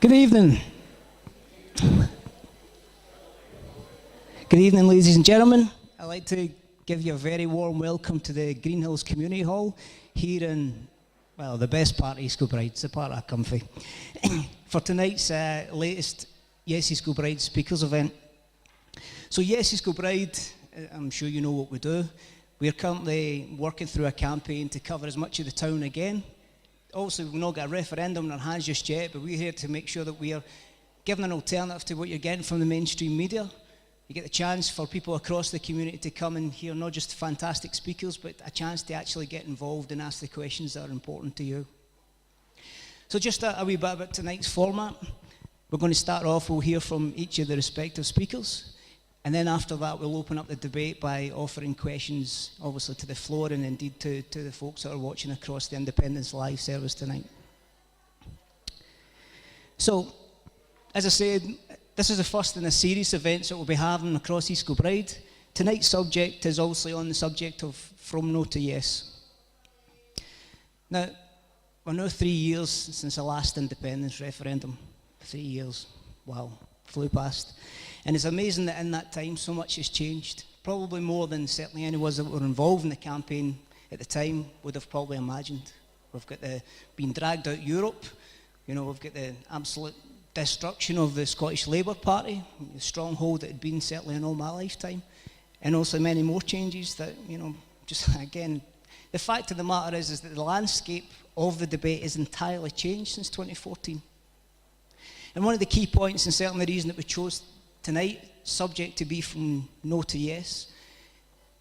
Good evening. Good evening, ladies and gentlemen. I'd like to give you a very warm welcome to the Green Hills Community Hall here in, well, the best part of East Kilbride. It's the part I come for. For tonight's latest Yes East Kilbride Speakers event. So Yes East Kilbride, I'm sure you know what we do. We're currently working through a campaign to cover as much of the town again. Obviously, we've not got a referendum in our hands just yet, but we're here to make sure that we are giving an alternative to what you're getting from the mainstream media. You get the chance for people across the community to come and hear not just fantastic speakers, but a chance to actually get involved and ask the questions that are important to you. So just a wee bit about tonight's format. We're going to start off, we'll hear from each of the respective speakers. And then after that, we'll open up the debate by offering questions, obviously, to the floor and indeed to the folks that are watching across the Independence Live service tonight. So, as I said, this is the first in a series of events that we'll be having across East Kilbride. Tonight's subject is obviously on the subject of From No to Yes. Now, we're now 3 years since the last independence referendum. 3 years. Wow. Flew past. And it's amazing that in that time so much has changed. Probably more than certainly any of us that were involved in the campaign at the time would have probably imagined. We've got the being dragged out Europe. You know, we've got the absolute destruction of the Scottish Labour Party, the stronghold that had been certainly in all my lifetime. And also many more changes that, you know, just again, the fact of the matter is that the landscape of the debate has entirely changed since 2014. And one of the key points, and certainly the reason that we chose tonight, subject to be from no to yes,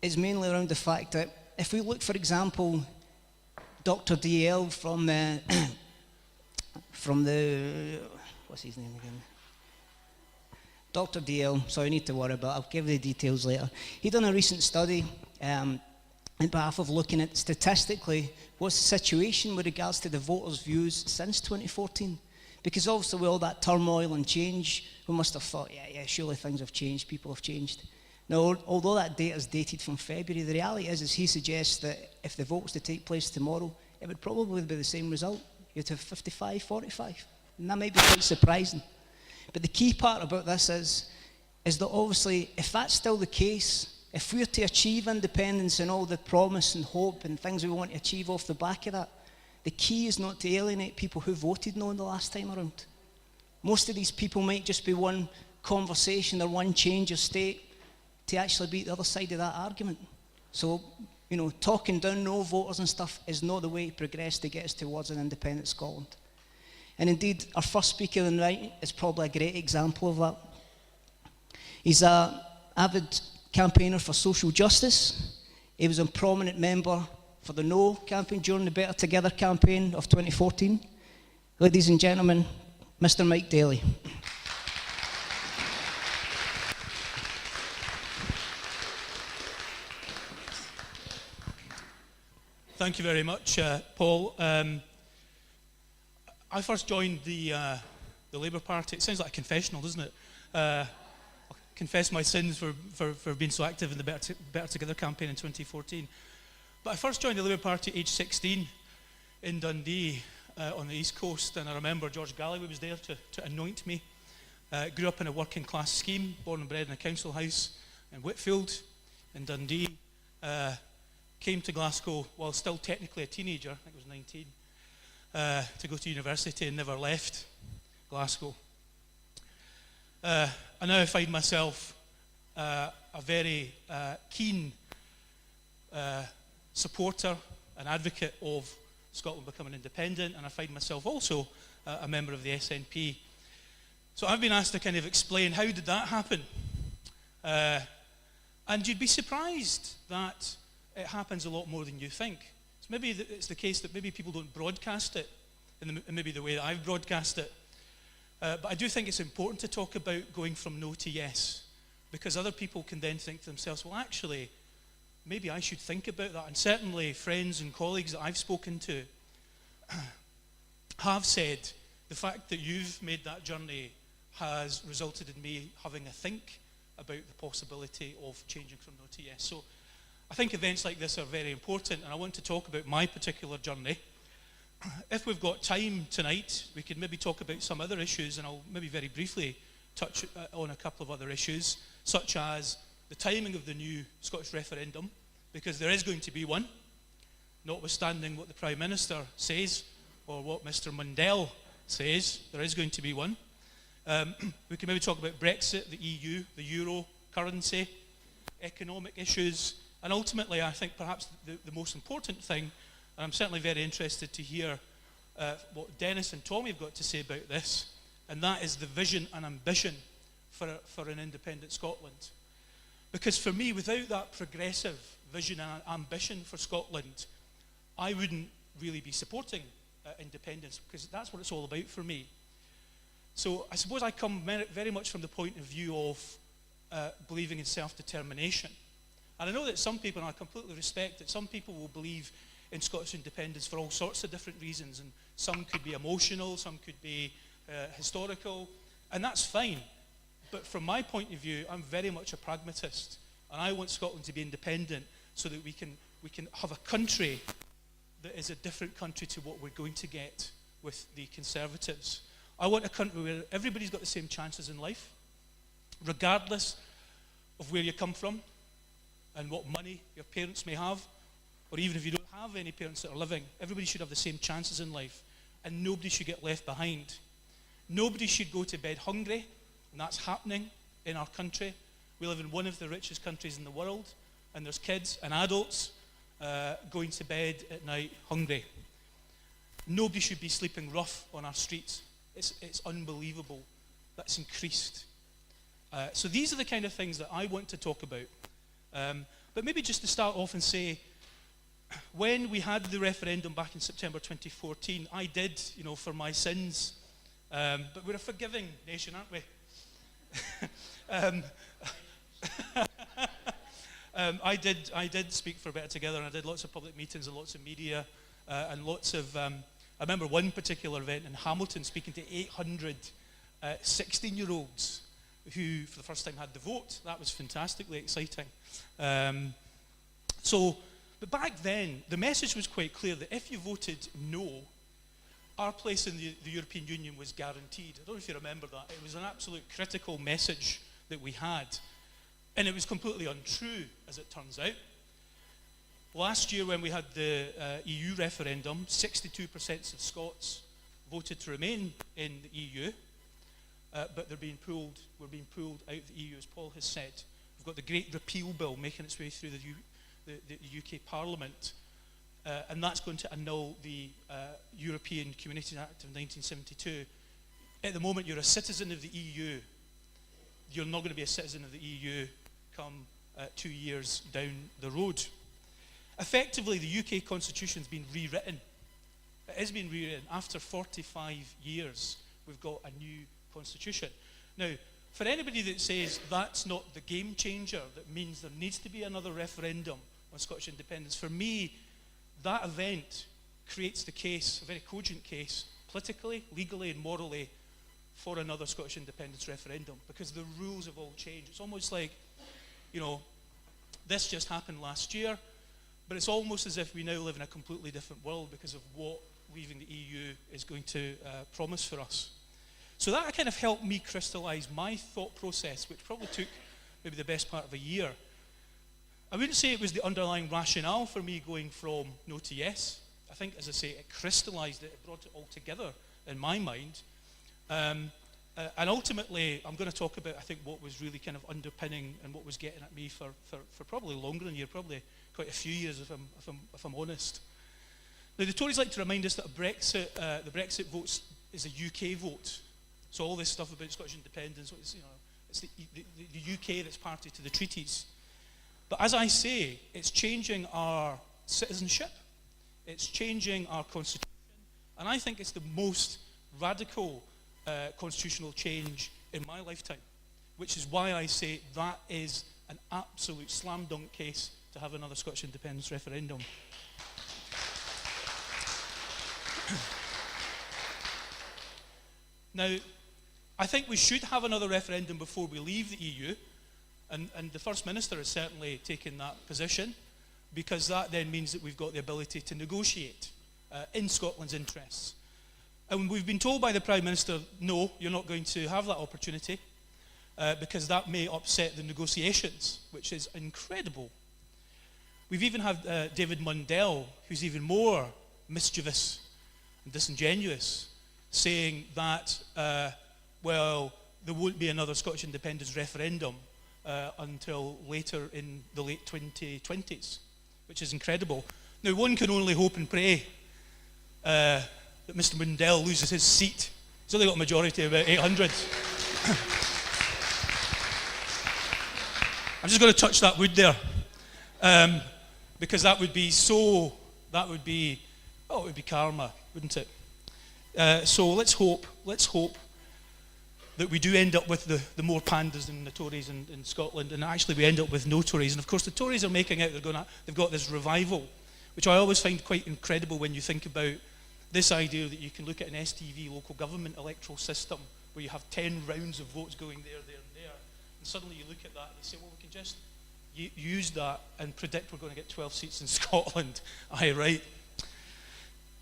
is mainly around the fact that if we look, for example, Dr. Daly from the, what's his name again? Dr. Daly, so I need to worry about it, I'll give the details later. He done a recent study in behalf of looking at statistically what's the situation with regards to the voters' views since 2014. Because obviously with all that turmoil and change, we must have thought, yeah, surely things have changed, people have changed. Now, although that data is dated from February, the reality is he suggests that if the vote was to take place tomorrow, it would probably be the same result. You'd have 55-45. And that might be quite surprising. But the key part about this is that obviously, if that's still the case, if we're to achieve independence and all the promise and hope and things we want to achieve off the back of that, the key is not to alienate people who voted no the last time around. Most of these people might just be one conversation or one change of state to actually be at the other side of that argument. So, you know, talking down no voters and stuff is not the way to progress to get us towards an independent Scotland. And indeed, our first speaker tonight is probably a great example of that. He's an avid campaigner for social justice. He was a prominent member for the No campaign during the Better Together campaign of 2014. Ladies and gentlemen, Mr. Mike Dailly. Thank you very much, Paul. I first joined the Labour Party. It sounds like a confessional, doesn't it? I'll confess my sins for being so active in the Better Together campaign in 2014. But I first joined the Labour Party at age 16 in Dundee on the East Coast, and I remember George Galloway was there to anoint me. Grew up in a working class scheme, born and bred in a council house in Whitfield in Dundee. Came to Glasgow while still technically a teenager, I think I was 19, to go to university and never left Glasgow. And now I find myself a very keen supporter and advocate of Scotland becoming independent, and I find myself also a member of the SNP. So I've been asked to kind of explain how did that happen, and you'd be surprised that it happens a lot more than you think. So maybe it's the case that maybe people don't broadcast it in maybe the way that I've broadcast it, but I do think it's important to talk about going from no to yes, because other people can then think to themselves, well, actually, maybe I should think about that. And certainly friends and colleagues that I've spoken to have said the fact that you've made that journey has resulted in me having a think about the possibility of changing from no to yes. So I think events like this are very important, and I want to talk about my particular journey if we've got time tonight, we could maybe talk about some other issues, and I'll maybe very briefly touch on a couple of other issues, such as the timing of the new Scottish referendum, because there is going to be one, notwithstanding what the Prime Minister says or what Mr Mundell says, there is going to be one. We can maybe talk about Brexit, the EU, the euro, currency, economic issues, and ultimately I think perhaps the most important thing, and I'm certainly very interested to hear what Denis and Tommy have got to say about this, and that is the vision and ambition for an independent Scotland. Because for me, without that progressive vision and ambition for Scotland, I wouldn't really be supporting independence, because that's what it's all about for me. So I suppose I come very much from the point of view of believing in self-determination. And I know that some people, and I completely respect that some people will believe in Scottish independence for all sorts of different reasons, and some could be emotional, some could be historical, and that's fine. But from my point of view, I'm very much a pragmatist, and I want Scotland to be independent so that we can have a country that is a different country to what we're going to get with the Conservatives. I want a country where everybody's got the same chances in life, regardless of where you come from and what money your parents may have, or even if you don't have any parents that are living, everybody should have the same chances in life, and nobody should get left behind. Nobody should go to bed hungry, and that's happening in our country. We live in one of the richest countries in the world, and there's kids and adults going to bed at night hungry. Nobody should be sleeping rough on our streets. It's unbelievable. That's increased. So these are the kind of things that I want to talk about. But maybe just to start off and say, when we had the referendum back in September 2014, I did, for my sins. But we're a forgiving nation, aren't we? I did speak for Better Together, and I did lots of public meetings and lots of media and lots of. I remember one particular event in Hamilton, speaking to 800 16-year-olds who, for the first time, had the vote. That was fantastically exciting. But back then, the message was quite clear that if you voted no, our place in the European Union was guaranteed. I don't know if you remember that. It was an absolute critical message that we had. And it was completely untrue, as it turns out. Last year, when we had the EU referendum, 62% of Scots voted to remain in the EU, but we're being pulled out of the EU, as Paul has said. We've got the Great Repeal Bill making its way through the UK Parliament, and that's going to annul the European Communities Act of 1972. At the moment, you're a citizen of the EU. You're not going to be a citizen of the EU come 2 years down the road. Effectively, the UK Constitution's been rewritten. It has been rewritten. After 45 years, we've got a new Constitution. Now, for anybody that says that's not the game changer, that means there needs to be another referendum on Scottish independence, for me, that event creates the case, a very cogent case, politically, legally, and morally, for another Scottish independence referendum, because the rules have all changed. It's almost like, this just happened last year, but it's almost as if we now live in a completely different world because of what leaving the EU is going to promise for us. So that kind of helped me crystallise my thought process, which probably took maybe the best part of a year. I wouldn't say it was the underlying rationale for me going from no to yes. I think, as I say, it crystallised it, it brought it all together in my mind. And ultimately, I'm going to talk about, I think, what was really kind of underpinning and what was getting at me for probably longer than a year, probably quite a few years, if I'm honest. Now, the Tories like to remind us that the Brexit vote is a UK vote. So all this stuff about Scottish independence, it's the UK that's party to the treaties. But as I say, it's changing our citizenship, it's changing our constitution, and I think it's the most radical constitutional change in my lifetime, which is why I say that is an absolute slam dunk case to have another Scottish independence referendum. Now, I think we should have another referendum before we leave the EU, and the First Minister has certainly taken that position, because that then means that we've got the ability to negotiate. in Scotland's interests. And we've been told by the Prime Minister, no, you're not going to have that opportunity because that may upset the negotiations, which is incredible. We've even had David Mundell, who's even more mischievous and disingenuous, saying that, well, there won't be another Scottish independence referendum until later in the late 2020s, which is incredible. Now, one can only hope and pray that Mr. Mundell loses his seat. He's only got a majority of about 800. I'm just going to touch that wood there, because that would be it would be karma, wouldn't it? So let's hope that we do end up with the more pandas than the Tories in Scotland, and actually we end up with no Tories. And of course the Tories are making out they've got this revival, which I always find quite incredible when you think about this idea that you can look at an STV local government electoral system where you have 10 rounds of votes going there, and there, and suddenly you look at that and you say, well, we can just use that and predict we're going to get 12 seats in Scotland. Aye, right.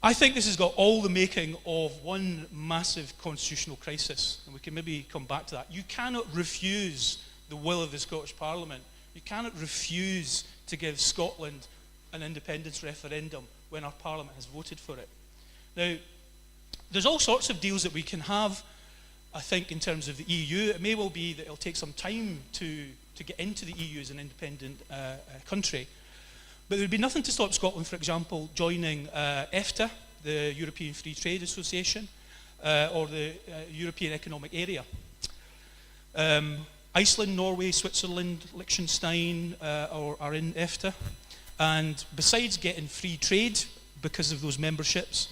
I think this has got all the making of one massive constitutional crisis, and we can maybe come back to that. You cannot refuse the will of the Scottish Parliament. You cannot refuse to give Scotland an independence referendum when our Parliament has voted for it. Now, there's all sorts of deals that we can have, I think, in terms of the EU. It may well be that it'll take some time to get into the EU as an independent country. But there'd be nothing to stop Scotland, for example, joining EFTA, the European Free Trade Association, or the European Economic Area. Iceland, Norway, Switzerland, Liechtenstein are in EFTA. And besides getting free trade because of those memberships,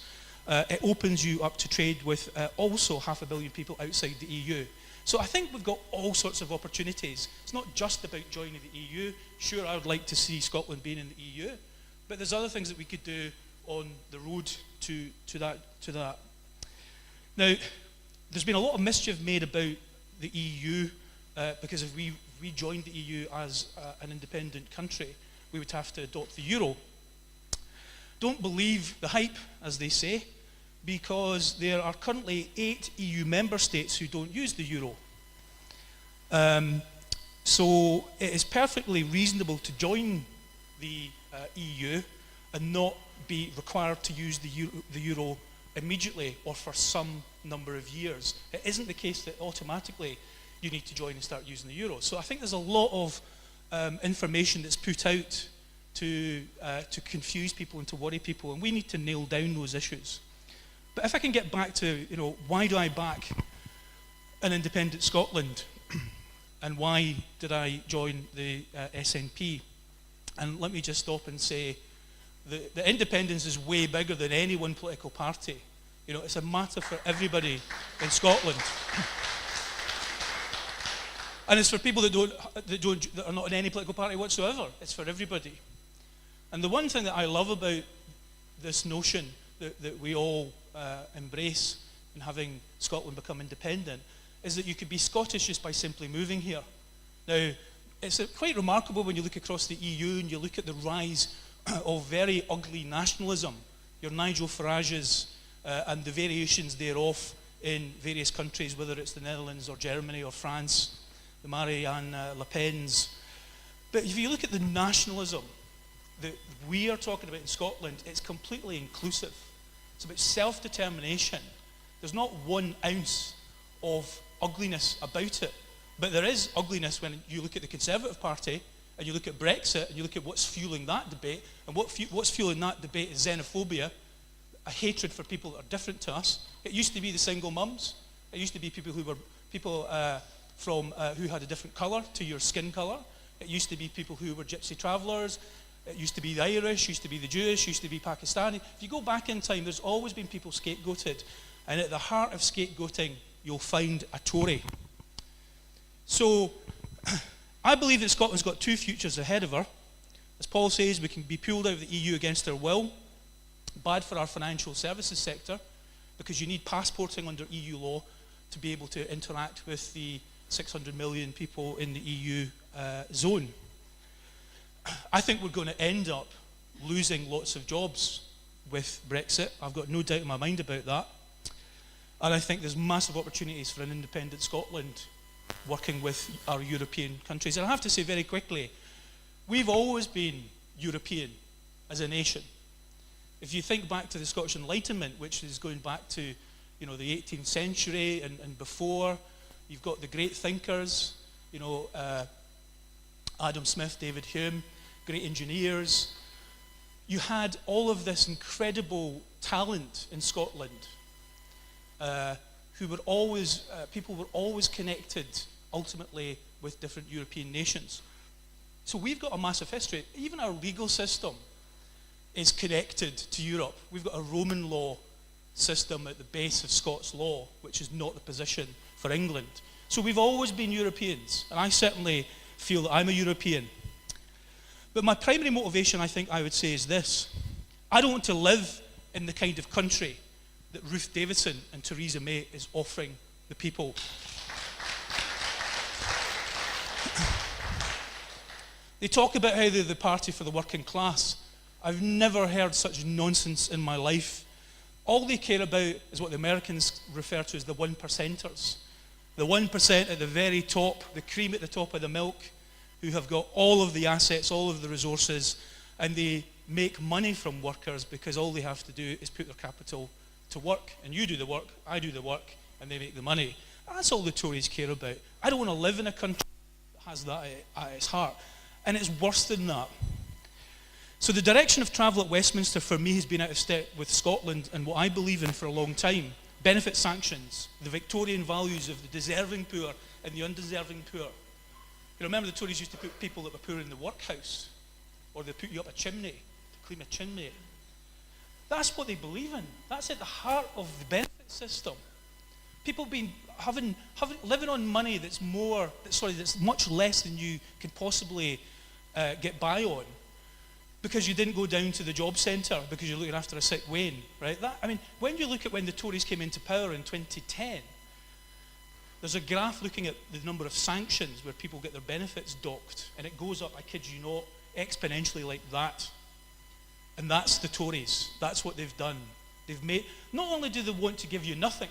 it opens you up to trade with also 500 million people outside the EU. So I think we've got all sorts of opportunities. It's not just about joining the EU. Sure, I would like to see Scotland being in the EU, but there's other things that we could do on the road to that. Now, there's been a lot of mischief made about the EU because if we joined the EU as an independent country, we would have to adopt the euro. Don't believe the hype, as they say, because there are currently 8 EU member states who don't use the euro. So it is perfectly reasonable to join the EU and not be required to use the euro immediately or for some number of years. It isn't the case that automatically you need to join and start using the euro. So I think there's a lot of information that's put out to confuse people and to worry people, and we need to nail down those issues. But if I can get back to, why do I back an independent Scotland? And why did I join the SNP? And let me just stop and say the independence is way bigger than any one political party. It's a matter for everybody in Scotland. And it's for people that are not in any political party whatsoever. It's for everybody. And the one thing that I love about this notion that we all embrace in having Scotland become independent is that you could be Scottish just by simply moving here. Now, it's quite remarkable when you look across the EU and you look at the rise of very ugly nationalism, your Nigel Farage's and the variations thereof in various countries, whether it's the Netherlands or Germany or France, the Marianne Le Pen's. But if you look at the nationalism that we are talking about in Scotland, it's completely inclusive. It's about self-determination. There's not 1 ounce of ugliness about it. But there is ugliness when you look at the Conservative Party and you look at Brexit and you look at what's fueling that debate. And what's fueling that debate is xenophobia, a hatred for people that are different to us. It used to be the single mums. It used to be people who had a different colour to your skin colour. It used to be people who were gypsy travellers. It used to be the Irish, used to be the Jewish, used to be Pakistani. If you go back in time, there's always been people scapegoated. And at the heart of scapegoating, you'll find a Tory. So, I believe that Scotland's got 2 futures ahead of her. As Paul says, we can be pulled out of the EU against our will. Bad for our financial services sector, because you need passporting under EU law to be able to interact with the 600 million people in the EU zone. I think we're going to end up losing lots of jobs with Brexit. I've got no doubt in my mind about that. And I think there's massive opportunities for an independent Scotland working with our European countries. And I have to say very quickly, we've always been European as a nation. If you think back to the Scottish Enlightenment, which is going back to the 18th century and before, you've got the great thinkers, Adam Smith, David Hume, great engineers. You had all of this incredible talent in Scotland, people were always connected ultimately with different European nations. So we've got a massive history. Even our legal system is connected to Europe. We've got a Roman law system at the base of Scots law, which is not the position for England. So we've always been Europeans, and I certainly feel that I'm a European. But my primary motivation, I think I would say, is this. I don't want to live in the kind of country that Ruth Davidson and Theresa May is offering the people. They talk about how they're the party for the working class. I've never heard such nonsense in my life. All they care about is what the Americans refer to as the 1%ers. The 1% at the very top, the cream at the top of the milk, who have got all of the assets, all of the resources, and they make money from workers because all they have to do is put their capital to work. And you do the work, I do the work, and they make the money. That's all the Tories care about. I don't want to live in a country that has that at its heart. And it's worse than that. So the direction of travel at Westminster for me has been out of step with Scotland and what I believe in for a long time. Benefit sanctions, the Victorian values of the deserving poor and the undeserving poor. You remember the Tories used to put people that were poor in the workhouse, or they put you up a chimney to clean a chimney. That's what they believe in. That's at the heart of the benefit system. People living on money that's much less than you can possibly get by on, because you didn't go down to the job centre because you're looking after a sick Wayne, right? When you look at when the Tories came into power in 2010, there's a graph looking at the number of sanctions where people get their benefits docked, and it goes up, I kid you not, exponentially like that. And that's the Tories. That's what they've done. Not only do they want to give you nothing,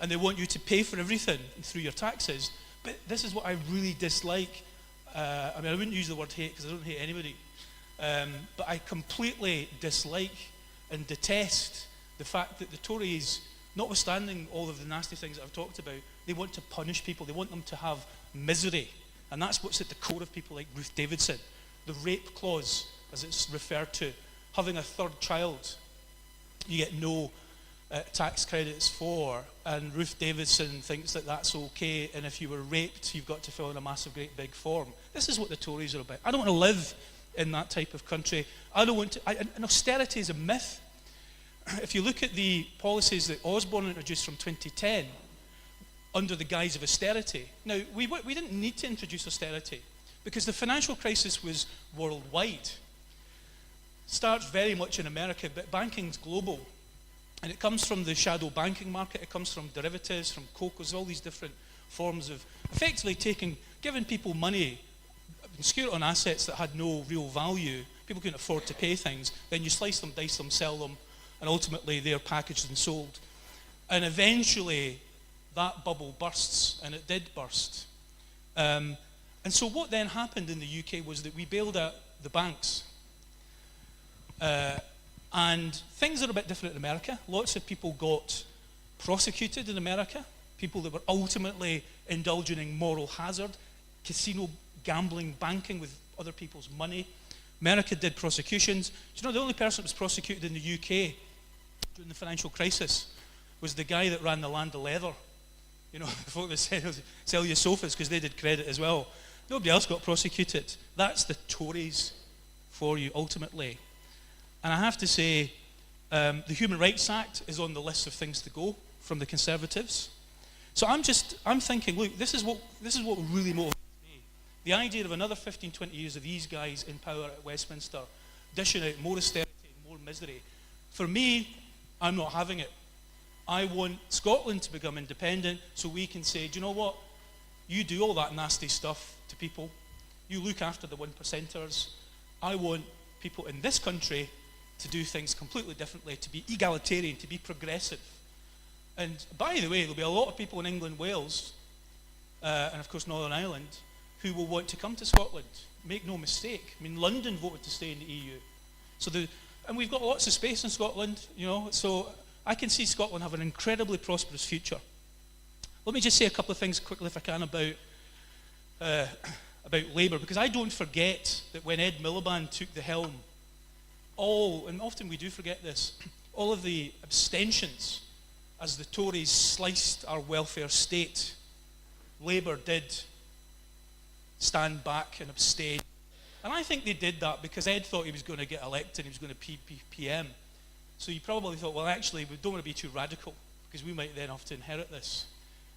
and they want you to pay for everything through your taxes, but this is what I really dislike. I wouldn't use the word hate because I don't hate anybody. But I completely dislike and detest the fact that the Tories, notwithstanding all of the nasty things that I've talked about, they want to punish people. They want them to have misery. And that's what's at the core of people like Ruth Davidson. The rape clause, as it's referred to. Having a third child, you get no tax credits for. And Ruth Davidson thinks that that's okay. And if you were raped, you've got to fill in a massive, great big form. This is what the Tories are about. I don't want to live in that type of country. I don't want to. And austerity is a myth. If you look at the policies that Osborne introduced from 2010 under the guise of austerity, now we didn't need to introduce austerity because the financial crisis was worldwide. Starts very much in America, but banking's global. And it comes from the shadow banking market, it comes from derivatives, from COCOs, all these different forms of effectively giving people money, secure on assets that had no real value. People couldn't afford to pay things. Then you slice them, dice them, sell them, and ultimately they're packaged and sold. And eventually that bubble bursts, and it did burst. And so what then happened in the UK was that we bailed out the banks. And things are a bit different in America. Lots of people got prosecuted in America, people that were ultimately indulging in moral hazard, casino gambling, banking with other people's money. America did prosecutions. Do you know the only person that was prosecuted in the UK during the financial crisis was the guy that ran the Land of Leather. You know, the folk that sell you sofas, because they did credit as well. Nobody else got prosecuted. That's the Tories for you, ultimately. And I have to say, the Human Rights Act is on the list of things to go from the Conservatives. So I'm thinking, look, this is what really motivates me. The idea of another 15, 20 years of these guys in power at Westminster, dishing out more austerity and more misery. For me, I'm not having it. I want Scotland to become independent so we can say, do you know what? You do all that nasty stuff to people. You look after the 1%ers. I want people in this country to do things completely differently, to be egalitarian, to be progressive. And by the way, there'll be a lot of people in England, Wales, and of course Northern Ireland, who will want to come to Scotland. Make no mistake. I mean, London voted to stay in the EU. And we've got lots of space in Scotland, so I can see Scotland have an incredibly prosperous future. Let me just say a couple of things quickly, if I can, about Labour, because I don't forget that when Ed Miliband took the helm, and often we do forget this, all of the abstentions as the Tories sliced our welfare state, Labour did stand back and abstain. And I think they did that because Ed thought he was going to get elected, he was going to be PM. So he probably thought, well, actually, we don't want to be too radical because we might then have to inherit this.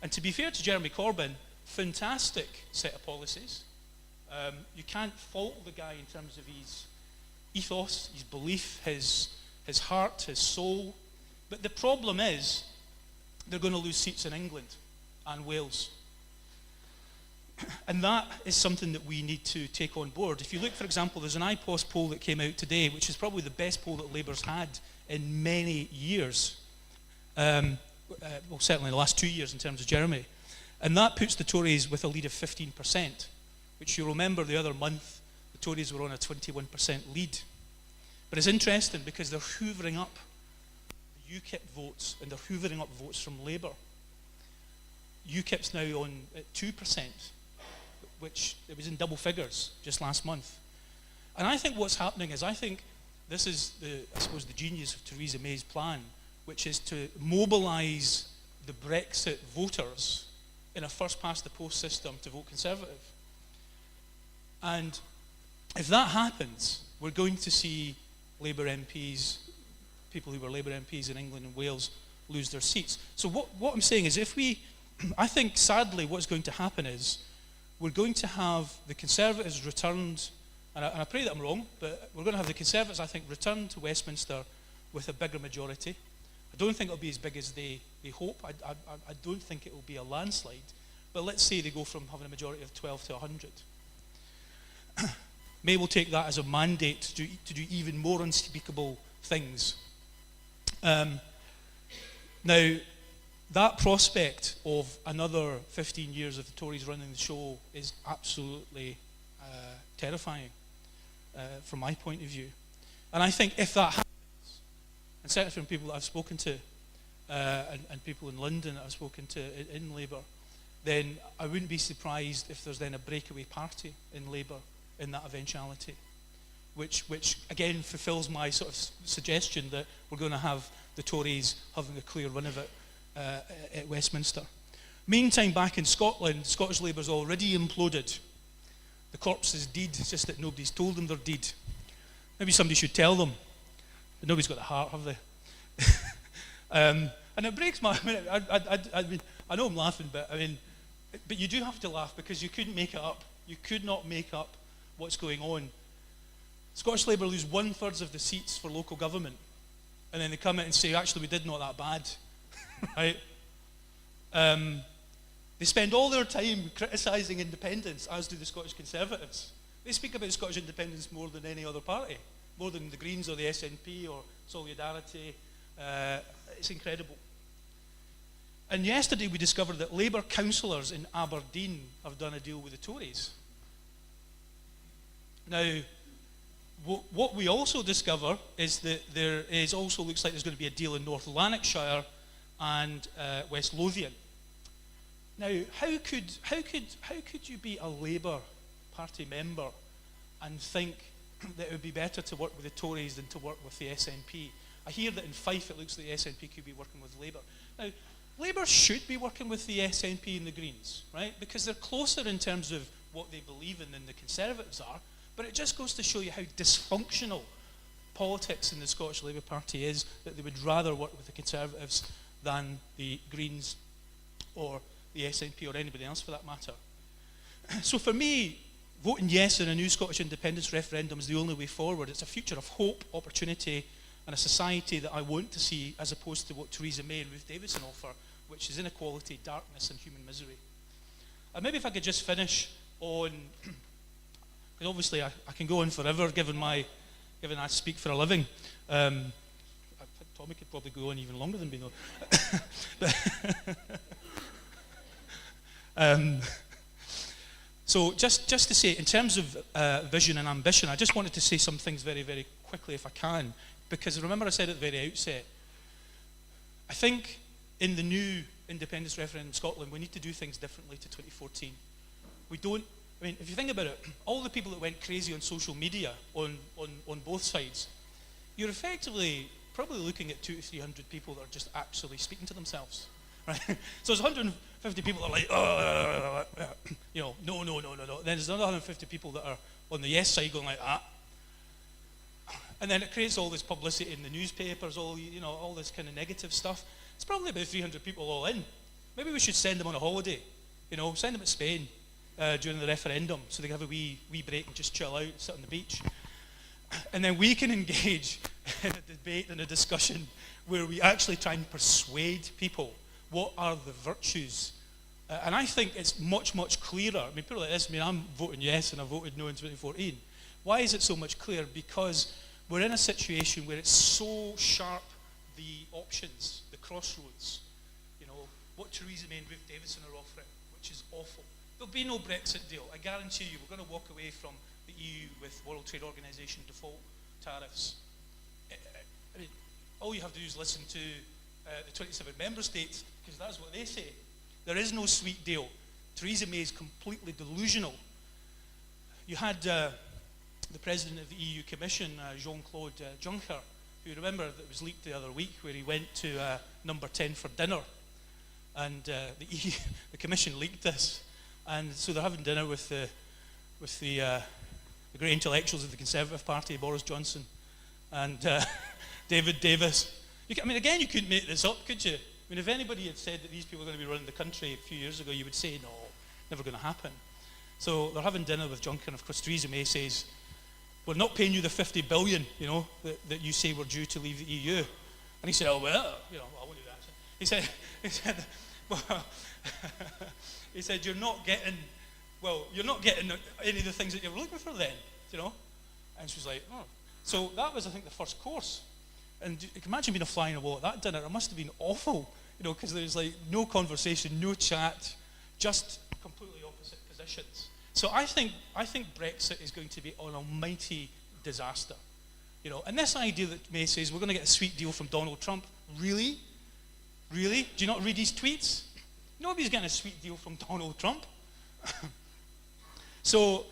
And to be fair to Jeremy Corbyn, fantastic set of policies. You can't fault the guy in terms of his ethos, his belief, his heart, his soul. But the problem is, they're going to lose seats in England and Wales. And that is something that we need to take on board. If you look, for example, there's an IPOS poll that came out today, which is probably the best poll that Labour's had in many years. Well, certainly in the last 2 years in terms of Jeremy. And that puts the Tories with a lead of 15%, which you remember the other month, the Tories were on a 21% lead. But it's interesting because they're hoovering up the UKIP votes and they're hoovering up votes from Labour. UKIP's now on at 2%, which it was in double figures just last month. And I think what's happening is, I think this is the genius of Theresa May's plan, which is to mobilise the Brexit voters in a first-past-the-post system to vote Conservative. And if that happens, we're going to see Labour MPs, people who were Labour MPs in England and Wales, lose their seats. So what I'm saying is, I think sadly what's going to happen is, we're going to have the Conservatives returned, and I pray that I'm wrong, but we're going to have the Conservatives, I think, return to Westminster with a bigger majority. I don't think it'll be as big as they hope. I don't think it will be a landslide. But let's say they go from having a majority of 12 to 100. May will take that as a mandate to do even more unspeakable things. Now, that prospect of another 15 years of the Tories running the show is absolutely terrifying from my point of view. And I think if that happens, and certainly from people that I've spoken to, and people in London that I've spoken to in Labour, then I wouldn't be surprised if there's then a breakaway party in Labour in that eventuality, which again fulfills my sort of suggestion that we're going to have the Tories having a clear run of it at Westminster. Meantime, back in Scotland, Scottish Labour's already imploded. The corpse is deed, it's just that nobody's told them they're deed. Maybe somebody should tell them, but nobody's got the heart, have they? And it breaks my... I mean, I know I'm laughing, but you do have to laugh because you couldn't make it up. You could not make up what's going on. Scottish Labour lose 1/3 of the seats for local government, and then they come out and say, actually, we did not that bad. Right? They spend all their time criticising independence, as do the Scottish Conservatives. They speak about Scottish independence more than any other party, more than the Greens or the SNP or Solidarity. It's incredible. And yesterday we discovered that Labour councillors in Aberdeen have done a deal with the Tories. Now, what we also discover is that there is also looks like there's going to be a deal in North Lanarkshire and West Lothian. Now, how could you be a Labour Party member and think that it would be better to work with the Tories than to work with the SNP? I hear that in Fife it looks like the SNP could be working with Labour. Now, Labour should be working with the SNP and the Greens, right? Because they're closer in terms of what they believe in than the Conservatives are. But it just goes to show you how dysfunctional politics in the Scottish Labour Party is, that they would rather work with the Conservatives than the Greens or the SNP or anybody else for that matter. So for me, voting yes in a new Scottish independence referendum is the only way forward. It's a future of hope, opportunity, and a society that I want to see, as opposed to what Theresa May and Ruth Davidson offer, which is inequality, darkness, and human misery. And maybe if I could just finish on, because obviously I can go on forever given my given I speak for a living. I think Tommy could probably go on even longer than me, though. So just to say, in terms of vision and ambition, I just wanted to say some things very, very quickly if I can, because remember I said at the very outset, I think in the new independence referendum in Scotland, we need to do things differently to 2014. We don't, I mean, if you think about it, all the people that went crazy on social media on both sides, you're effectively probably looking at 200 to 300 people that are just actually speaking to themselves, right? So there's 150 people that are like, no. Then there's another 150 people that are on the yes side going like that. And then it creates all this publicity in the newspapers, all this kind of negative stuff. It's probably about 300 people all in. Maybe we should send them on a holiday, send them to Spain during the referendum so they can have a wee break and just chill out, sit on the beach. And then we can engage in a debate and a discussion where we actually try and persuade people what are the virtues. And I think it's much, much clearer. I mean, people like this, I'm voting yes and I voted no in 2014. Why is it so much clearer? Because we're in a situation where it's so sharp, the options, the crossroads, what Theresa May and Ruth Davidson are offering, which is awful. There'll be no Brexit deal. I guarantee you we're going to walk away from the EU with World Trade Organization default tariffs. I mean, all you have to do is listen to the 27 member states, because that's what they say. There is no sweet deal. Theresa May is completely delusional. You had the president of the EU Commission, Jean-Claude Juncker, who, remember, that was leaked the other week, where he went to number 10 for dinner, and the Commission leaked this, and so they're having dinner with the great intellectuals of the Conservative Party, Boris Johnson and David Davis. You couldn't make this up, could you? I mean, if anybody had said that these people are going to be running the country a few years ago, you would say, no, never going to happen. So they're having dinner with Juncker, and of course Theresa May says, we're not paying you the 50 billion, that you say we're due to leave the EU. And he said, oh, well, I won't do that. He said, you're not getting any of the things that you were looking for then, And she was like, oh. So that was, I think, the first course. And you can imagine being a fly on the wall at that dinner. It must have been awful, because there's like no conversation, no chat, just completely opposite positions. So I think Brexit is going to be an almighty disaster. And this idea that May says we're going to get a sweet deal from Donald Trump, really? Really? Do you not read his tweets? Nobody's getting a sweet deal from Donald Trump. So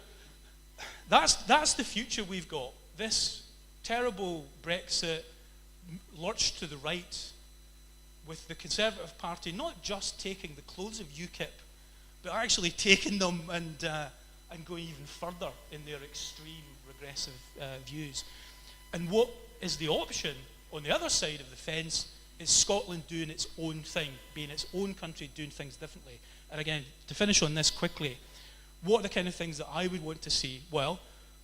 that's the future we've got. This terrible Brexit lurched to the right, with the Conservative Party not just taking the clothes of UKIP, but actually taking them and going even further in their extreme regressive views. And what is the option on the other side of the fence is Scotland doing its own thing, being its own country, doing things differently. And again, to finish on this quickly, what are the kind of things that I would want to see? Well,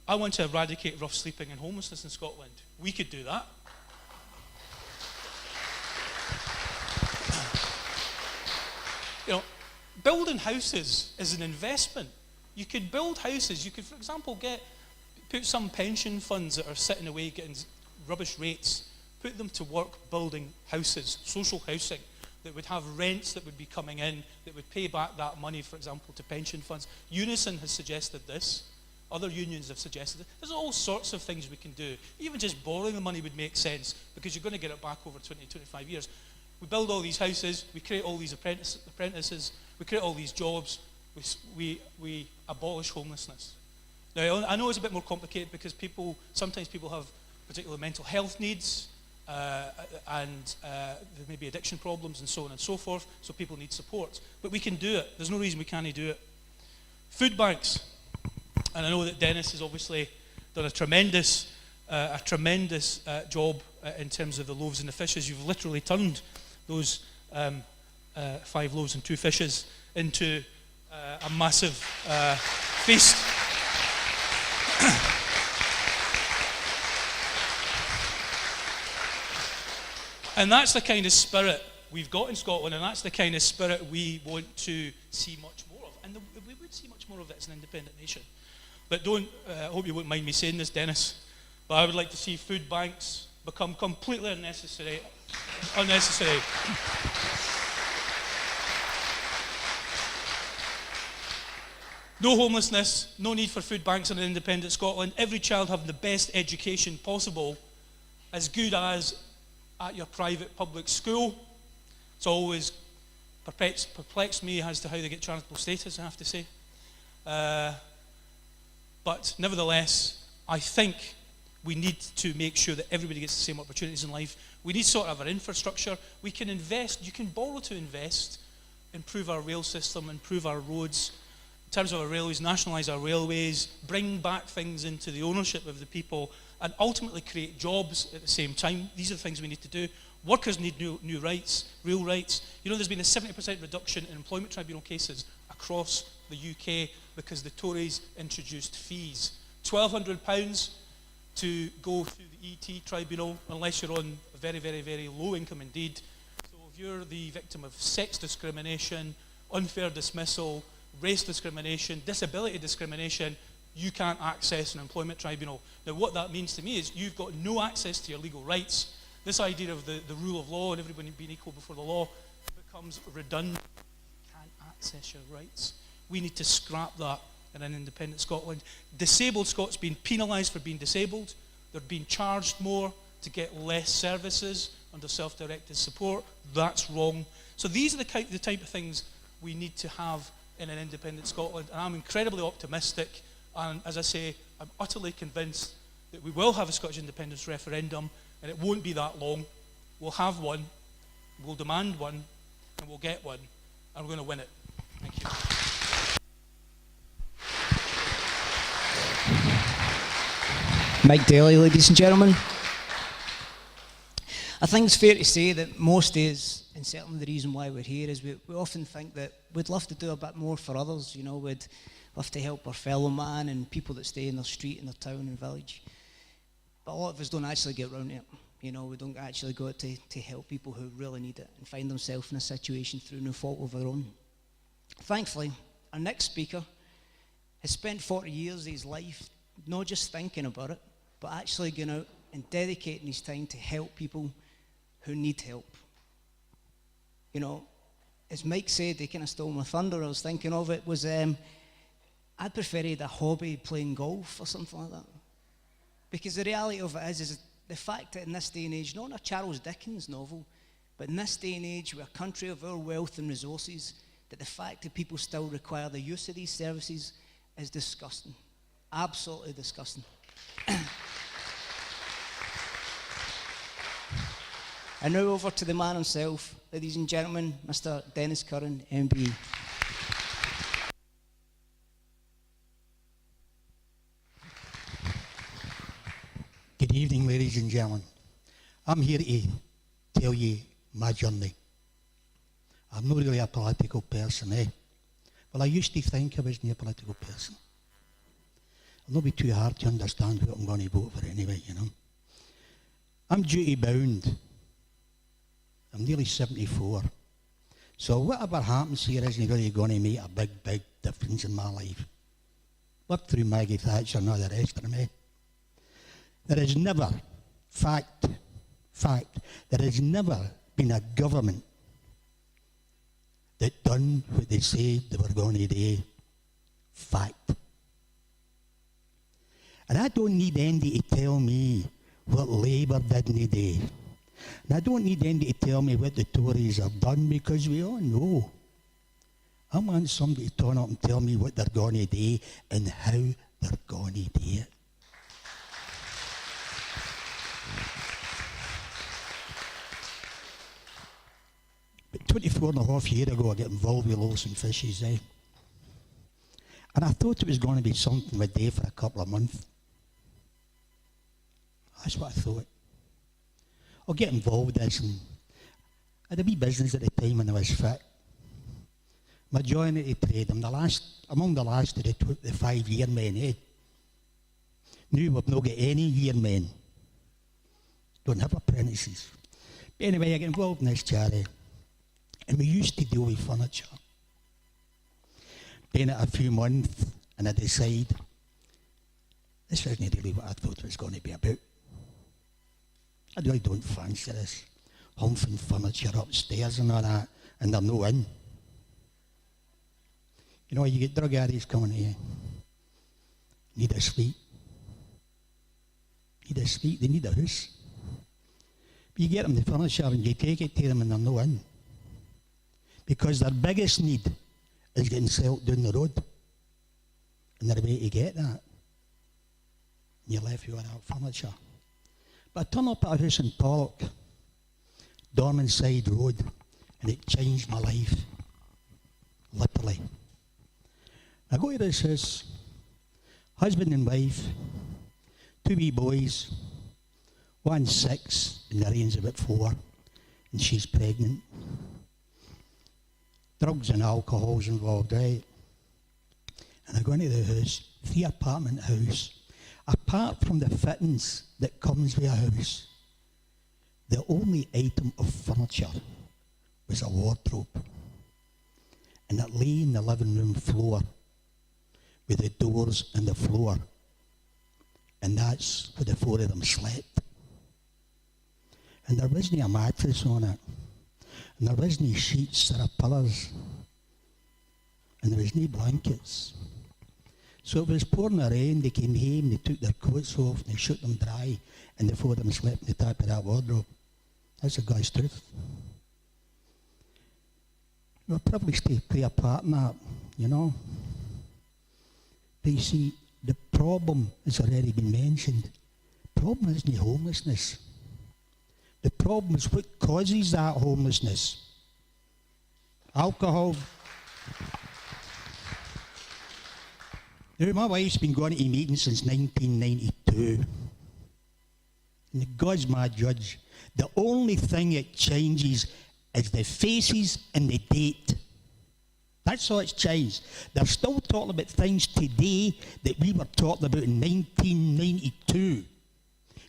I want to eradicate rough sleeping and homelessness in Scotland. We could do that. Building houses is an investment. You could build houses. You could, for example, put some pension funds that are sitting away getting rubbish rates, put them to work building houses, social housing, that would have rents that would be coming in, that would pay back that money, for example, to pension funds. Unison has suggested this. Other unions have suggested it. There's all sorts of things we can do. Even just borrowing the money would make sense, because you're going to get it back over 20, 25 years. We build all these houses, we create all these apprentices, we create all these jobs, we abolish homelessness. Now, I know it's a bit more complicated, because sometimes people have particular mental health needs, and there may be addiction problems and so on and so forth, so people need support. But we can do it. There's no reason we can't do it. Food banks. And I know that Denis has obviously done a tremendous job in terms of the loaves and the fishes. You've literally turned those 5 loaves and 2 fishes into a massive feast. And that's the kind of spirit we've got in Scotland, and that's the kind of spirit we want to see much more of. And we would see much more of it as an independent nation. But I hope you won't mind me saying this, Denis, but I would like to see food banks become completely unnecessary. Unnecessary. No homelessness, no need for food banks in an independent Scotland. Every child having the best education possible, as good as at your private public school. It's always perplexed me as to how they get charitable status, I have to say. But nevertheless, I think we need to make sure that everybody gets the same opportunities in life. We need to sort out our infrastructure. We can invest, you can borrow to invest, improve our rail system, improve our roads. In terms of our railways, nationalise our railways, bring back things into the ownership of the people, and ultimately create jobs at the same time. These are the things we need to do. Workers need new rights, real rights. You know, there's been a 70% reduction in employment tribunal cases across the UK because the Tories introduced fees. £1,200 to go through the ET tribunal, unless you're on a very, very, very low income indeed. So if you're the victim of sex discrimination, unfair dismissal, race discrimination, disability discrimination, you can't access an employment tribunal. Now what that means to me is you've got no access to your legal rights. This idea of the rule of law and everybody being equal before the law becomes redundant. You can't access your rights. We need to scrap that in an independent Scotland. Disabled Scots being penalised for being disabled. They're being charged more to get less services under self-directed support. That's wrong. So these are the type of things we need to have in an independent Scotland, and I'm incredibly optimistic, and as I say, I'm utterly convinced that we will have a Scottish independence referendum, and it won't be that long. We'll have one, we'll demand one, and we'll get one, and we're going to win it. Thank you. Mike Dailly, ladies and gentlemen. I think it's fair to say that most days, and certainly the reason why we're here, is we often think that we'd love to do a bit more for others, you know, we'd love to help our fellow man and people that stay in their street, in their town and village. But a lot of us don't actually get around to it. You know, we don't actually go out to help people who really need it and find themselves in a situation through no fault of their own. Thankfully, our next speaker has spent 40 years of his life not just thinking about it, but actually going out and dedicating his time to help people who need help. You know, as Mike said, he kind of stole my thunder. I was thinking of it was, I'd prefer he had a hobby playing golf or something like that. Because the reality of it is the fact that in this day and age, not in a Charles Dickens novel, but in this day and age, we're a country of our wealth and resources, that the fact that people still require the use of these services is disgusting. Absolutely disgusting. And now over to the man himself, ladies and gentlemen, Mr. Denis Curran, MBE. Good evening, ladies and gentlemen. I'm here to tell you my journey. I'm not really a political person, Well, I used to think I wasn't a political person. It'll not be too hard to understand what I'm going to vote for anyway, you know. I'm duty bound. I'm nearly 74. So whatever happens here isn't really going to make a big, big difference in my life. Lived through Maggie Thatcher and all the rest of them, There has never, fact, there has never been a government that done what they said they were going to do. Fact. And I don't need anybody to tell me what Labour didn't do. And I don't need anybody to tell me what the Tories have done, because we all know. I want somebody to turn up and tell me what they're going to do and how they're going to do it. But 24 and a half years ago, I got involved with Lawson Fishes, And I thought it was going to be something we'd do for a couple of months. That's what I thought. I'll get involved with this, and I had a wee business at the time when I was fit. My joinery trade, I'm among the last of the 5-year men, Now we've not got any year men. Don't have apprentices. But anyway, I get involved in this charity, and we used to deal with furniture. Been it a few months, and I decide this isn't really what I thought it was going to be about. I really don't fancy this humping furniture upstairs and all that, and they're no in. You know, you get drug addicts coming here, need a suite. Need a suite, they need a house. But you get them the furniture and you take it to them and they're no in. Because their biggest need is getting sold down the road. And they're way to get that. And you're left with that furniture. But I turn up at a house in Pollock, Dormanside Road, and it changed my life. Literally. I go to this house, husband and wife, 2 wee boys, one's 6 and Lorraine's about 4, and she's pregnant. Drugs and alcohol's involved, right? And I go into the house, 3-apartment house. Apart from the fittings that comes with a house, the only item of furniture was a wardrobe. And it lay in the living room floor with the doors and the floor. And that's where the 4 of them slept. And there wasn't a mattress on it. And there wasn't sheets or pillows. And there was no blankets. So it was pouring the rain, they came home, they took their coats off, and they shook them dry, and the 4 of them slept in the top of that wardrobe. That's the guy's truth. We're privileged to play a part in that, you know. But you see, the problem has already been mentioned. The problem isn't homelessness. The problem is what causes that homelessness. Alcohol. Now, my wife's been going to meetings since 1992. And God's my judge. The only thing it changes is the faces and the date. That's all it's changed. They're still talking about things today that we were talking about in 1992.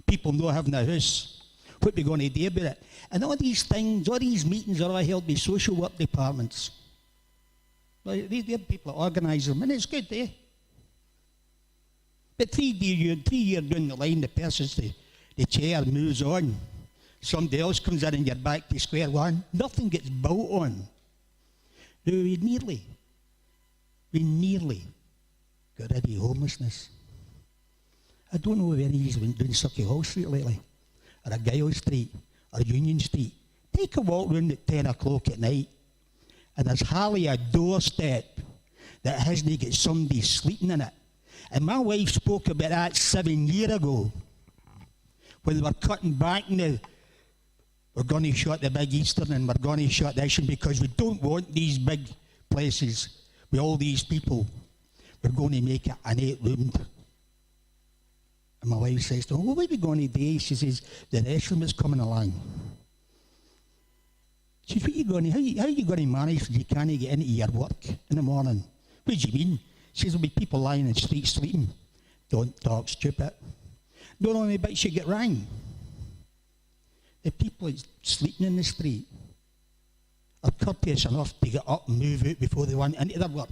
People not having a house. What are we going to do about it? And all these things, all these meetings are all held by social work departments. Well, they're people that organise them, and it's good, eh? But 3 years down the line, the person's the chair moves on. Somebody else comes in and you're back to square one. Nothing gets built on. No, we nearly got rid of homelessness. I don't know if anybody's been doing Circuit Hall Street lately, or a Giles Street, or Union Street. Take a walk round at 10 o'clock at night, and there's hardly a doorstep that hasn't got somebody sleeping in it. And my wife spoke about that 7 years ago, when they were cutting back now. We're going to shut the big Eastern and we're going to shut this one because we don't want these big places with all these people. We're going to make it an 8-roomed. And my wife says to me, well, what are we going to do? She says, the restroom is coming along. She says, how are you going to manage if you can't get into your work in the morning? What do you mean? She says, there'll be people lying in the street sleeping. Don't talk stupid. Don't only bits you get rang. The people that's sleeping in the street are courteous enough to get up and move out before they want into their work.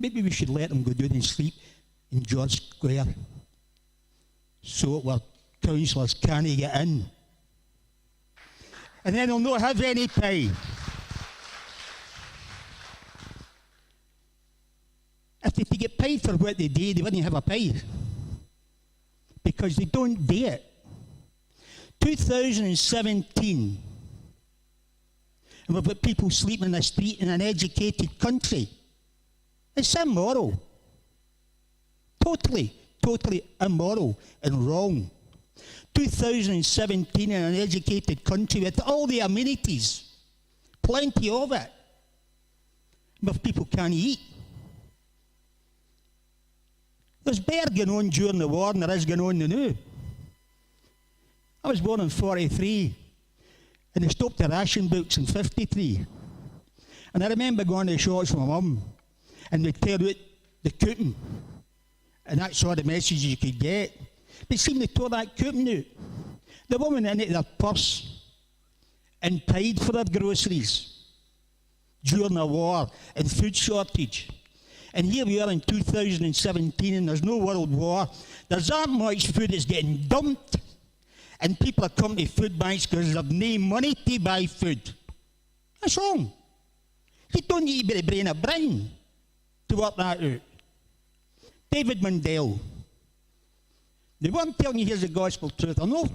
Maybe we should let them go down and sleep in George Square so where councillors can't get in. And then they'll not have any pay. If they get paid for what they do, they wouldn't have a pay. Because they don't do it. 2017, and we've got people sleeping in the street in an educated country. It's immoral. Totally immoral and wrong. 2017 in an educated country with all the amenities, plenty of it, but people can't eat. There's better going on during the war than there is going on now. I was born in 43, and they stopped the ration books in 53. And I remember going to the shops with my mum, and they'd tear out the coupon, and that's all the messages you could get. But see, they tore that coupon out. The woman in it, their purse, and paid for their groceries during the war and food shortage. And here we are in 2017 and there's no world war. There's that much food that's getting dumped. And people are coming to food banks because they've no money to buy food. That's wrong. You don't need to be the brain of Britain to work that out. David Mundell. They weren't telling you here's the gospel truth. I'm not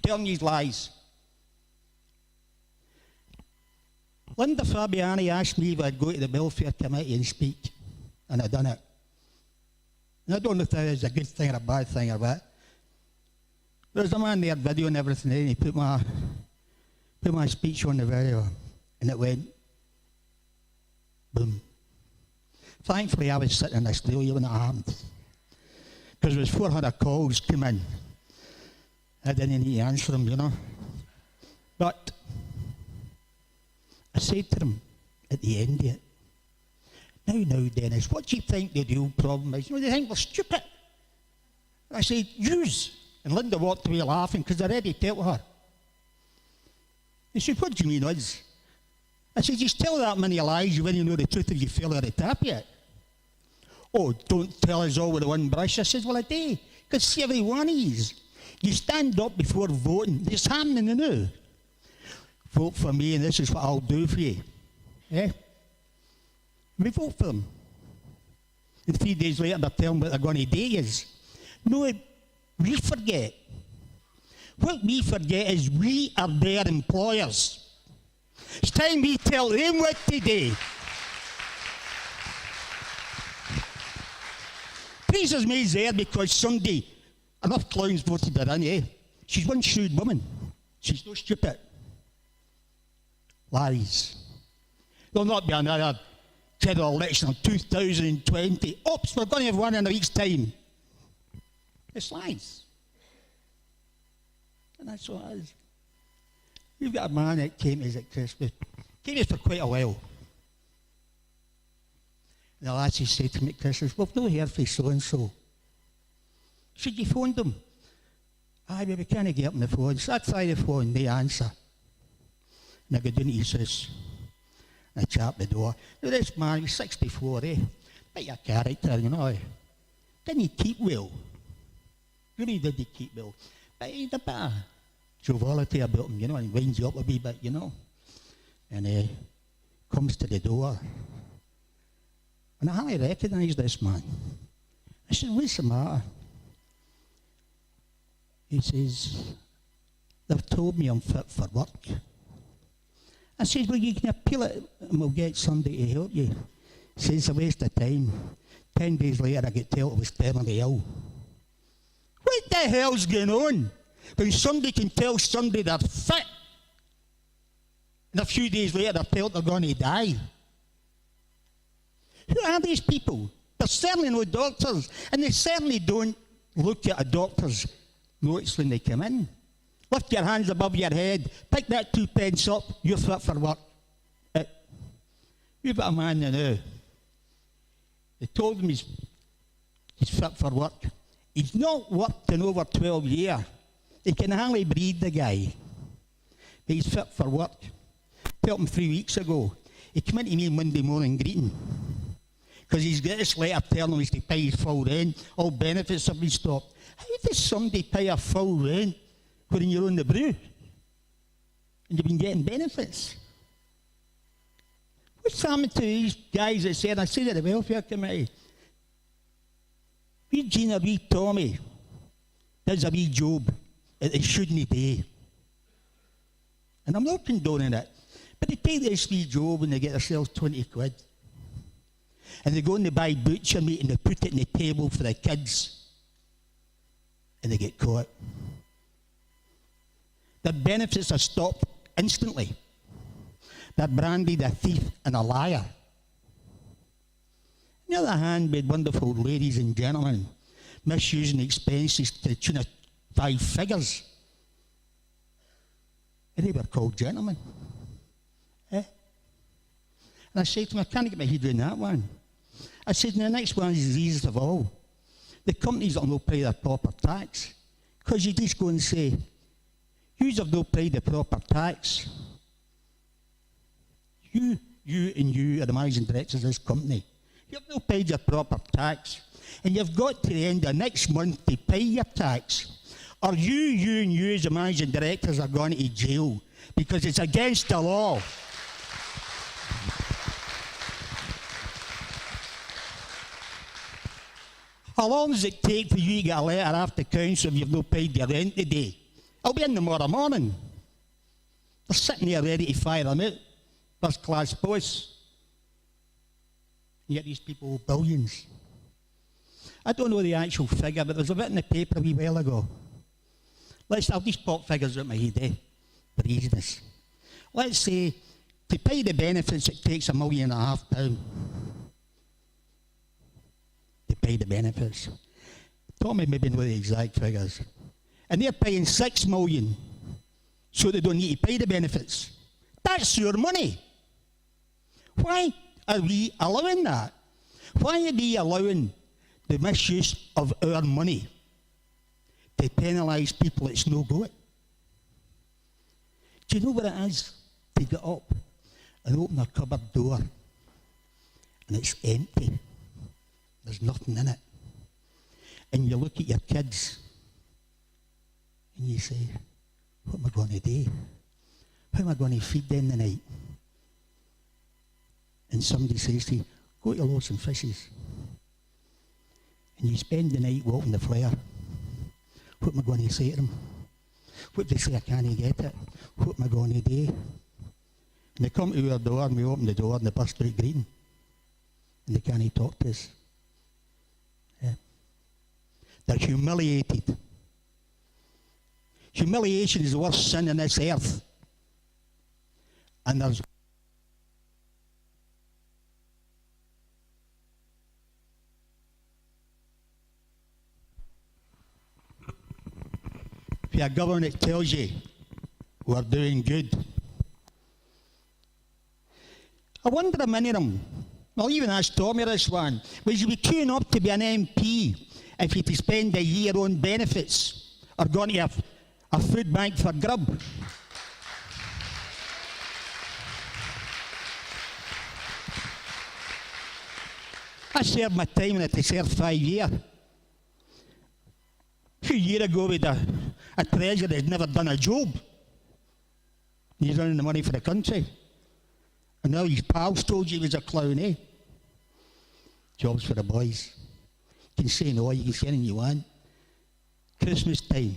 telling you lies. Linda Fabiani asked me if I'd go to the welfare committee and speak, and I'd done it. And I don't know if that is a good thing or a bad thing or what. There's a man there, video and everything, and he put my speech on the video, and it went boom. Thankfully, I was sitting in Australia when it happened, because there was 400 calls come in. I didn't need to answer them, you know. But I said to him at the end of it, now, Denis, what do you think the real problem is? You know, they think we're stupid. And I said, yous. And Linda walked away laughing because I already told her. He said, what do you mean, us? I said, you tell that many lies, you wouldn't know the truth if you fell out of the tap yet. Oh, don't tell us all with the one brush. I said, well, I do. Because see, every one of you stand up before voting. It's happening now. Vote for me and this is what I'll do for you. Yeah? We vote for them. And 3 days later they're telling what they're going to do is. No, we forget. What we forget is we are their employers. It's time we tell them what to do. Theresa May's there because Sunday enough clowns voted her in, eh? She's one shrewd woman. She's no stupid. Lies. There'll not be another general election in 2020. Oops, we're going to have one in a week's time. It's lies. And that's what it is. We've got a man that came to us at Christmas. Came to us for quite a while. And the lassie said to me at Christmas, we've no heard from so-and-so. Should you phone them? Aye, but we can't get up on the phone. So I try the phone, they answer. And I go down to his house. And I chap the door. Now this man, he's 64, eh? Bit of character, you know. Didn't he keep well? Really did he keep well? But he had a bit of joviality about him, you know, and winds you up a wee bit, you know. And comes to the door. And I hardly recognised this man. I said, what's the matter? He says, they've told me I'm fit for work. I said, well, you can appeal it and we'll get somebody to help you. He says, it's a waste of time. 10 days later, I get told I was terminally ill. What the hell's going on? When somebody can tell somebody they're fit, and a few days later they're told they're going to die. Who are these people? They're certainly no doctors, and they certainly don't look at a doctor's notes when they come in. Lift your hands above your head, pick that 2 pence up, you're fit for work. We've got a man now. They told him he's fit for work. He's not worked in over 12 years. He can hardly breathe, the guy. But he's fit for work. Told him 3 weeks ago. He came in to me Monday morning greeting. Because he's got this letter telling him he's to pay his full rent. All benefits have been stopped. How does somebody pay a full rent when you're on the brew? And you've been getting benefits? What's happened to these guys that said, I said at the welfare committee, wee Gina, wee Tommy, does a wee job that they shouldn't be. And I'm not condoning it, but they take this wee job and they get themselves 20 quid. And they go and they buy butcher meat and they put it on the table for the kids. And they get caught. Their benefits are stopped instantly. They're branded a thief and a liar. On the other hand, we had wonderful ladies and gentlemen misusing expenses to the tune of 5 figures. And they were called gentlemen. And I said to them, I can't get my head around that one. I said, and the next one is the easiest of all. The companies that will not pay their proper tax. Because you just go and say, you have not paid the proper tax. You and you are the managing directors of this company. you've not paid your proper tax, and you've got to the end of next month to pay your tax, or you and you as the managing directors are going to jail because it's against the law. How long does it take for you to get a letter after council if you've not paid your rent today? I'll be in tomorrow morning. They're sitting there ready to fire them out. First class boss. Yet these people owe billions. I don't know the actual figure, but there was a bit in the paper a wee while ago. I'll just pop figures out my head, for easiness. Let's say, to pay the benefits, it takes £1.5 million. To pay the benefits. Tommy maybe know the exact figures. And they're paying £6 million, so they don't need to pay the benefits. That's your money. Why are we allowing that? Why are we allowing the misuse of our money to penalise people that's no good? Do you know what it is to get up and open a cupboard door and it's empty? There's nothing in it. And you look at your kids and you say, what am I going to do? How am I going to feed them tonight? And somebody says to you, go to Loaves and Fishes. And you spend the night walking the flare. What am I going to say to them? What do they say? I can't get it. What am I going to do? And they come to our door and we open the door and they burst out greeting. And they can't talk to us. Yeah. They're humiliated. Humiliation is the worst sin on this earth. And there's if you're a government that tells you we're doing good. I wonder how many of them, well, even asked Tommy this one, would you be queuing up to be an MP if you to spend a year on benefits or going to a food bank for grub? I served my time and I served 5 years. A few years ago with a treasurer that had never done a job. He's earning the money for the country. And now his pals told you he was a clown, eh? Jobs for the boys. You can say no, you can say anything you want. Christmas time.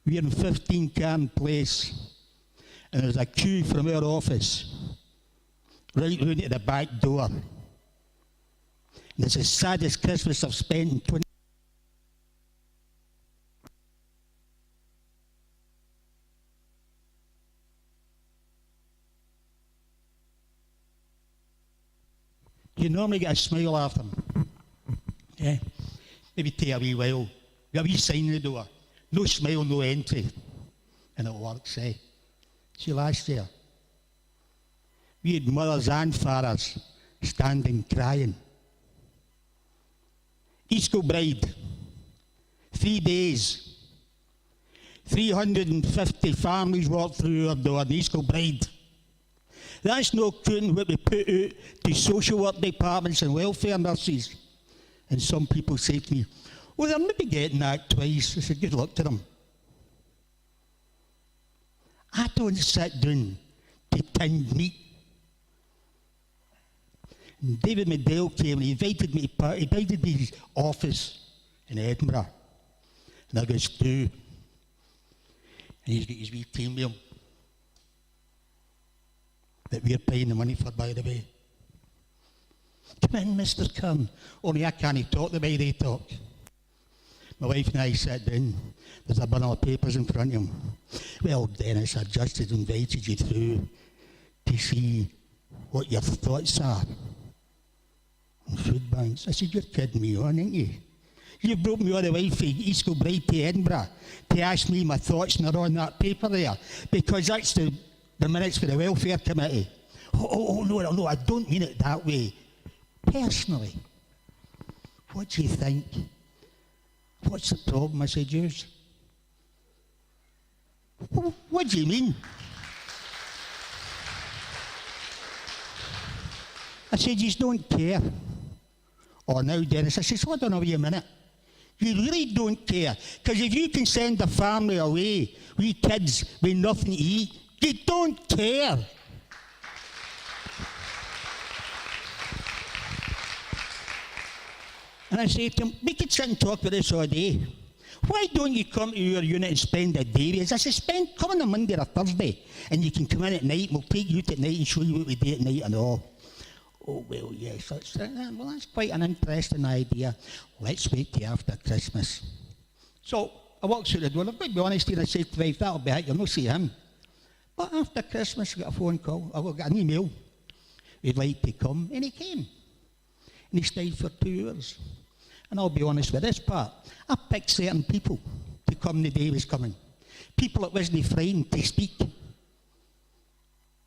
We're in 15 Curran Place. And there's a queue from our office right round to the back door. And it's the saddest Christmas I've spent in 20. You normally get a smile after them. Yeah. Maybe take a wee while. You have a wee sign in the door. No smile, no entry. And it works, eh? See, last year, we had mothers and fathers standing crying. East Kilbride, 3 days. 350 families walked through our door in East Kilbride. That's no counting what we put out to social work departments and welfare nurses. And some people say to me, well, they're maybe getting that twice. I said, good luck to them. I don't sit down to tinned meat. And David McDowell came and he invited me to his office in Edinburgh. And I got stew. And he's got his wee team with him that we're paying the money for, by the way. Come in, Mr. Curran. Only I can't talk the way they talk. My wife and I sat down. There's a bundle of papers in front of him. Well, Denis, I just had invited you through to see what your thoughts are on food banks. I said, you're kidding me on, ain't you? You brought me all the way from East Kilbride to Edinburgh to ask me my thoughts, and they're on that paper there, because that's the minutes for the welfare committee. Oh, no, I don't mean it that way. Personally, what do you think? What's the problem? I said, yours. What do you mean? I said, you don't care. Oh, now, Denis, I said, hold on a wee minute. You really don't care. Because if you can send a family away with kids with nothing to eat, you don't care. And I said to him, we could sit and talk about this all day. Why don't you come to your unit and spend a day with us? I said, come on a Monday or a Thursday, and you can come in at night, and we'll take you out at night and show you what we do at night and all. Oh, well, yes, that's quite an interesting idea. Let's wait till after Christmas. So I walked through the door. I've got to be honest here, I said to wife, that'll be it, you'll not see him. But after Christmas, I got a phone call, I got an email. He'd like to come, and he came. And he stayed for 2 hours. And I'll be honest with this part, I picked certain people to come the day he was coming. People that wasn't frightened to speak.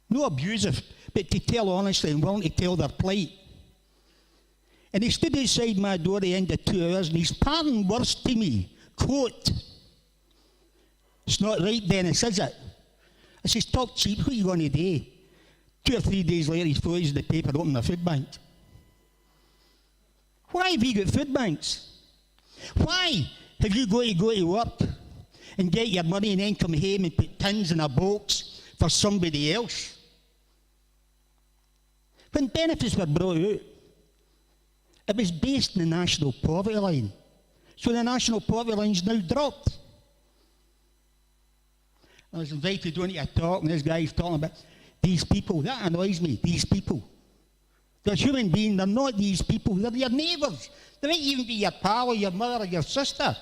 No abusive, but to tell honestly and willing to tell their plight. And he stood outside my door at the end of 2 hours, and his parting words to me, quote, "It's not right, Denis, is it?" I says, "Talk cheap, what are you going to do?" 2 or 3 days later, he's closed the paper, opened a food bank. Why have you got food banks? Why have you got to go to work and get your money and then come home and put tins in a box for somebody else? When benefits were brought out, it was based on the national poverty line. So the national poverty line's now dropped. I was invited on to a talk, and this guy's talking about these people. That annoys me, these people. They're human beings, they're not these people, they're your neighbours. They might even be your pal or your mother or your sister.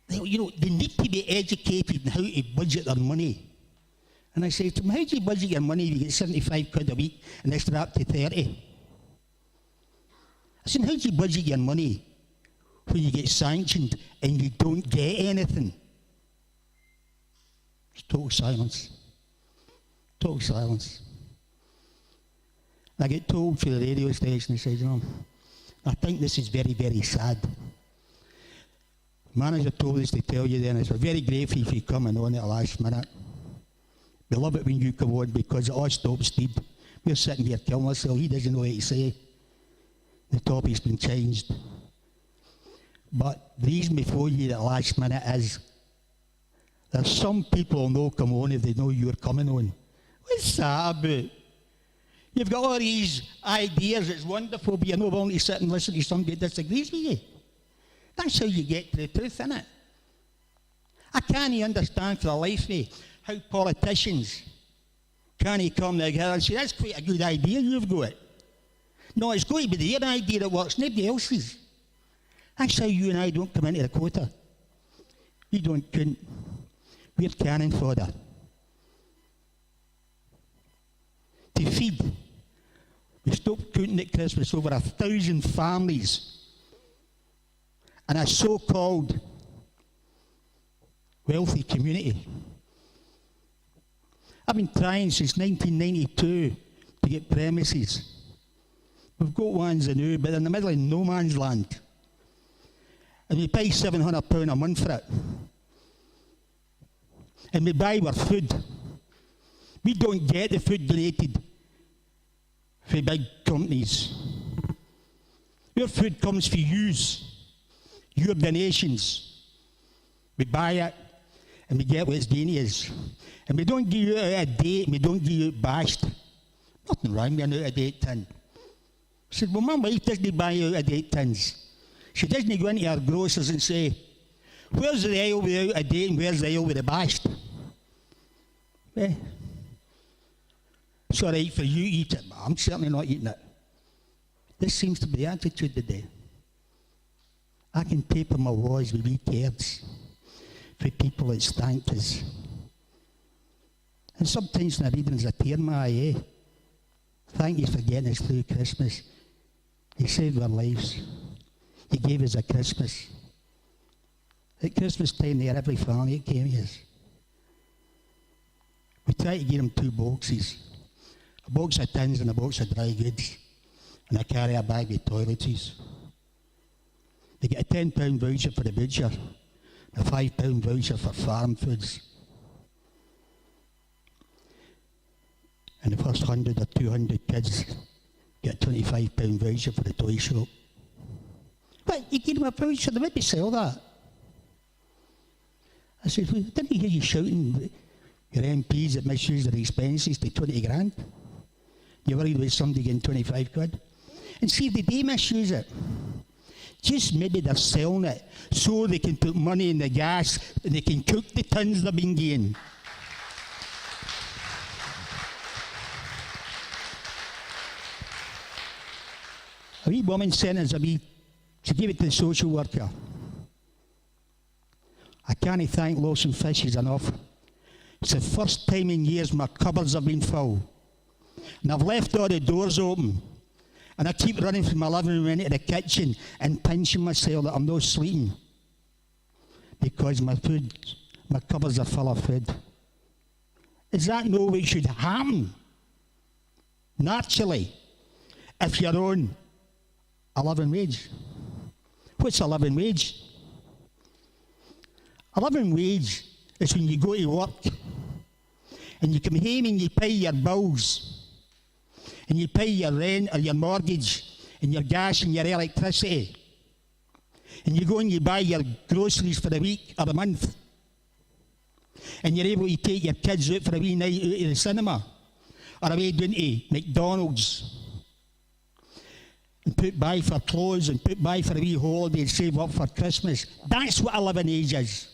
They need to be educated in how to budget their money. And I say to them, how do you budget your money if you get 75 quid a week and it's up to 30? I said, how do you budget your money when you get sanctioned and you don't get anything? It's total silence. Total silence. I get told through the radio station, he says, I think this is very, very sad. The manager told us to tell you then, we're very grateful if you come on at the last minute. We love it when you come on because it all stops Steve. We're sitting here killing ourselves, he doesn't know what to say. The topic's been changed. But the reason before you at the last minute is there's some people who'll not come on if they know you're coming on. What's that about? You've got all these ideas, it's wonderful, but you're not willing to sit and listen to somebody that disagrees with you. That's how you get to the truth, isn't it? I can't understand for the life of me how politicians can't come together and say, that's quite a good idea you've got. No, it's going to be their idea that works, nobody else's. That's how you and I don't come into the quota. We couldn't. We're cannon fodder. To feed. We stopped counting at Christmas over 1,000 families in a so-called wealthy community. I've been trying since 1992 to get premises. We've got ones now, but in the middle of no man's land. And we pay £700 a month for it. And we buy our food. We don't get the food donated for big companies. Your food comes for your donations. We buy it, and we get what its Denis. And we don't give you out of date, we don't give you out bashed. Nothing wrong with an out of date tin. I said, well, my wife doesn't buy out of date tins. She doesn't go into our grocers and say, where's the aisle with out of date and where's the aisle with the bashed? Eh? It's all right for you to eat it, but I'm certainly not eating it. This seems to be the attitude today. I can paper my walls with wee cards for people that thank us. And sometimes when I read them, there's a tear in my eye, eh? Thank you for getting us through Christmas. You saved our lives. You gave us a Christmas. At Christmas time, there, every family that came to us. We tried to give them 2 boxes. A box of tins and a box of dry goods. And I carry a bag of toiletries. They get a £10 voucher for the butcher. A £5 voucher for farm foods. and the first 100 or 200 kids get a £25 voucher for the toy shop. But you give them a voucher, they wouldn't sell that. I said, well, didn't hear you shouting your MPs that misuse their expenses to 20 grand? You're worried about somebody getting 25 quid? And see if they do misuse it. Just maybe they're selling it so they can put money in the gas and they can cook the tins they've been getting. A wee woman sent us she gave it to the social worker. I can't thank Lawson Fishes enough. It's the first time in years my cupboards have been full. And I've left all the doors open. And I keep running from my living room into the kitchen and pinching myself that I'm not sleeping. Because my cupboards are full of food. Is that not what should happen? Naturally, if you're on a living wage. What's a living wage? A living wage is when you go to work and you come home and you pay your bills and you pay your rent or your mortgage and your gas and your electricity and you go and you buy your groceries for the week or the month and you're able to take your kids out for a wee night out of the cinema or away down to McDonald's and put by for clothes and put by for a wee holiday and save up for Christmas. That's what a living age is.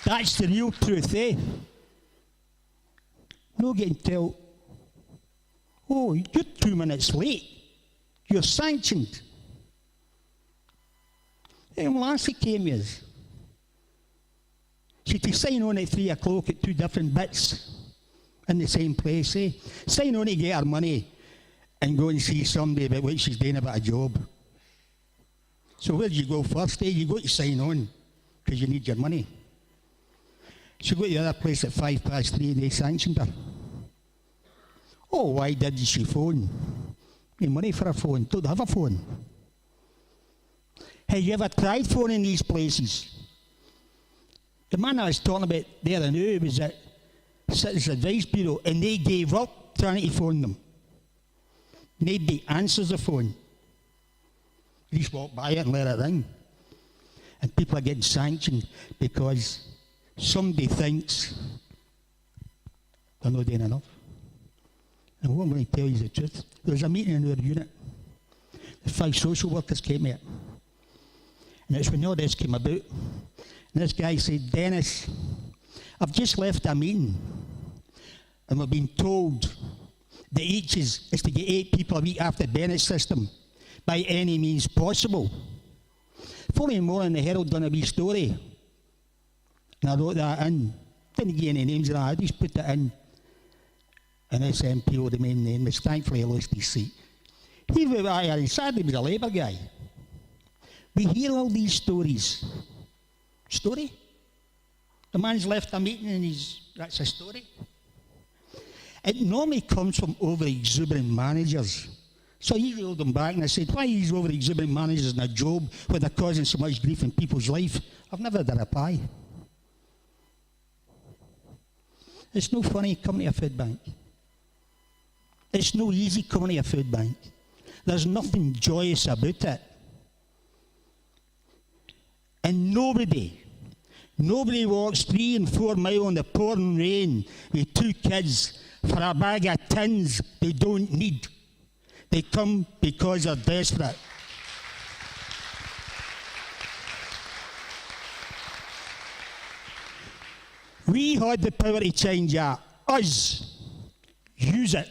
That's the real truth, eh? No getting told, oh, you're 2 minutes late. You're sanctioned. And Lassie came here. She to sign on at 3 o'clock at 2 different bits in the same place, eh? Sign on to get her money and go and see somebody about what she's doing about a job. So where do you go first, eh? You go to sign on because you need your money. She go to the other place at 3:05 and they sanctioned her. Oh, why did she phone? Need money for a phone. Don't have a phone. Have you ever tried phoning these places? The man I was talking about there and now was at Citizens Advice Bureau and they gave up trying to phone them. Nobody answers the phone. You just walk by it and let it ring. And people are getting sanctioned because somebody thinks they're not doing enough. And what I'm going to tell you is the truth. There was a meeting in our unit. The 5 social workers came here. And it's when all this came about. And this guy said, Denis, I've just left a meeting. And we've been told the H is to get 8 people a week after the Bennett system by any means possible. Following morning, the Herald done a wee story. And I wrote that in. Didn't give any names of that, I just put it in. And SMPO, the main name, which thankfully lost his seat. He sadly was a Labour guy. We hear all these stories. Story? The man's left a meeting and that's a story. It normally comes from over-exuberant managers. So he held them back and I said, why are these over-exuberant managers in a job where they're causing so much grief in people's life? I've never had a reply. It's no funny coming to a food bank. It's no easy coming to a food bank. There's nothing joyous about it. And nobody walks 3 and 4 miles in the pouring rain with 2 kids for a bag of tins they don't need. They come because they're desperate. We had the power to change that. Us. Use it.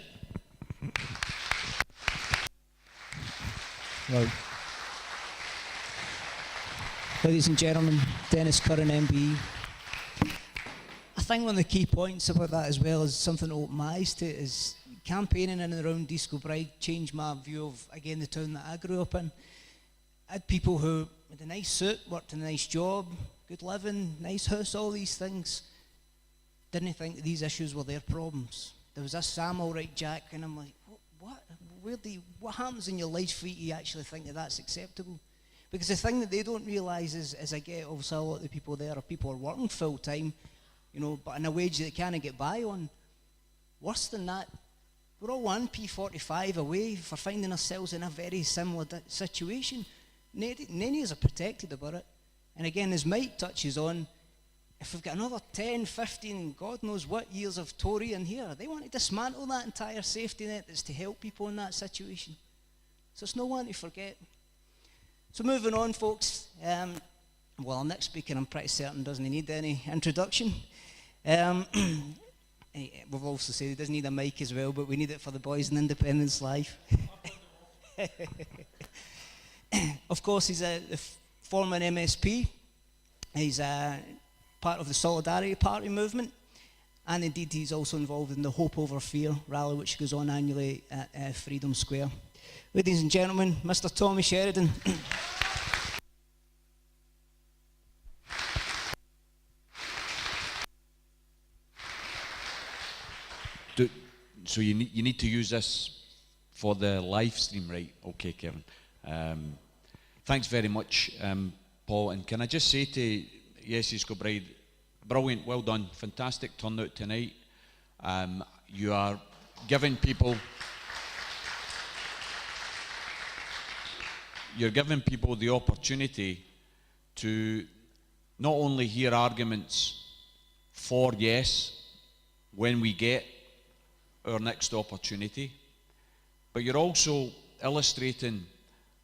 Well, ladies and gentlemen, Denis Curran MB. I think one of the key points about that as well is something to open my eyes to is campaigning in and around East Kilbride changed my view of, again, the town that I grew up in. I had people who had a nice suit, worked in a nice job, good living, nice house, all these things. Didn't think that these issues were their problems. There was this Sam Alright Jack, and I'm like, what happens in your life for you to actually think that that's acceptable? Because the thing that they don't realise is, as I get, obviously a lot of the people there are people who are working full time, you know, but on a wage that they can't get by on. Worse than that, we're all one P45 away for finding ourselves in a very similar situation. None of us are protected about it. And again, as Mike touches on, if we've got another 10, 15, God knows what years of Tory in here, they want to dismantle that entire safety net that's to help people in that situation. So it's no one to forget. So moving on, folks. Well, our next speaker, I'm pretty certain, doesn't need any introduction. We've also said he doesn't need a mic as well, but we need it for the boys in Independence Live. Of course, he's the former MSP. He's part of the Solidarity Party movement, and indeed he's also involved in the Hope Over Fear rally, which goes on annually at Freedom Square. Ladies and gentlemen, Mr. Tommy Sheridan. So you need to use this for the live stream, right? Okay, Kevin. Thanks very much, Paul. And can I just say to East Kilbride, brilliant, well done, fantastic turnout tonight. You are giving people, you're giving people the opportunity to not only hear arguments for yes when we get our next opportunity, but you're also illustrating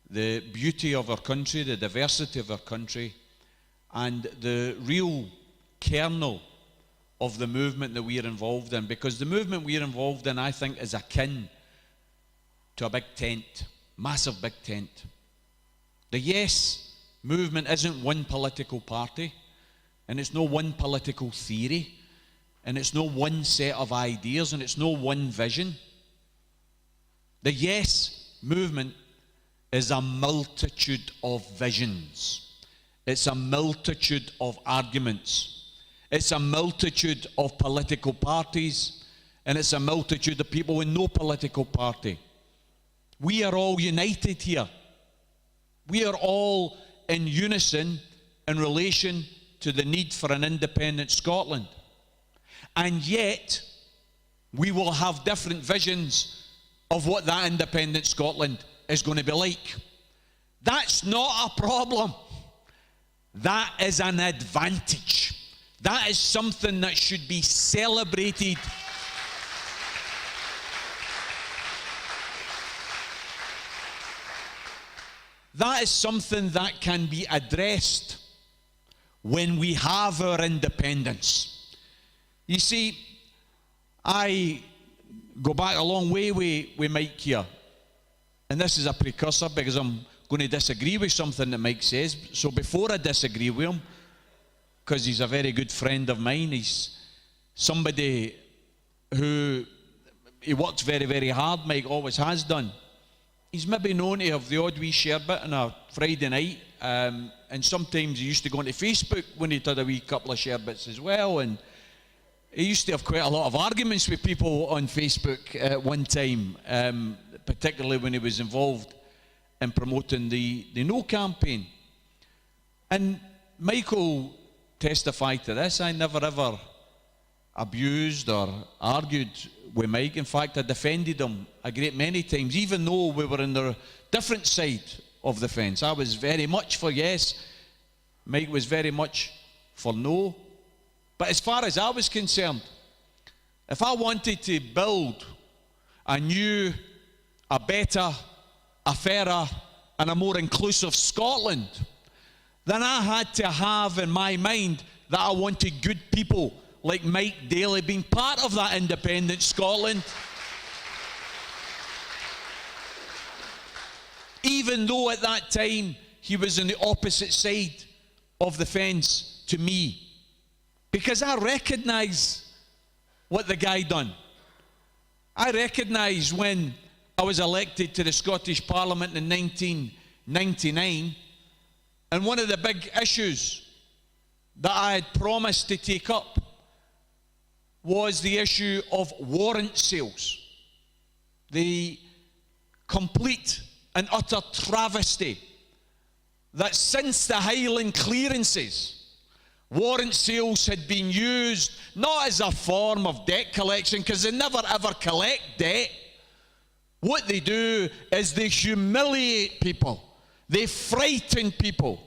the beauty of our country, the diversity of our country, and the real kernel of the movement that we are involved in. Because the movement we are involved in, I think, is akin to a big tent, massive big tent. The Yes movement isn't one political party, and it's no one political theory, and it's no one set of ideas, and it's no one vision. The Yes movement is a multitude of visions. It's a multitude of arguments. It's a multitude of political parties, and it's a multitude of people in no political party. We are all united here. We are all in unison in relation to the need for an independent Scotland. And yet, we will have different visions of what that independent Scotland is going to be like. That's not a problem. That is an advantage. That is something that should be celebrated. That is something that can be addressed when we have our independence. You see, I go back a long way with Mike here. And this is a precursor because I'm going to disagree with something that Mike says. So before I disagree with him, because he's a very good friend of mine, he's somebody who, he works very, very hard, Mike always has done. He's maybe known to have the odd wee sherbet on a Friday night, and sometimes he used to go onto Facebook when he'd had a wee couple of sherbets as well, and he used to have quite a lot of arguments with people on Facebook at one time, particularly when he was involved in promoting the No campaign. And Michael testified to this. I never ever abused or argued with Mike. In fact, I defended him a great many times, even though we were on the different side of the fence. I was very much for yes. Mike was very much for no. But as far as I was concerned, if I wanted to build a new, a better, a fairer, and a more inclusive Scotland, then I had to have in my mind that I wanted good people like Mike Dailly being part of that independent Scotland. Even though at that time he was on the opposite side of the fence to me. Because I recognise what the guy done. I recognise when I was elected to the Scottish Parliament in 1999, and one of the big issues that I had promised to take up was the issue of warrant sales. The complete and utter travesty that since the Highland clearances, warrant sales had been used not as a form of debt collection, because they never ever collect debt. What they do is they humiliate people, they frighten people,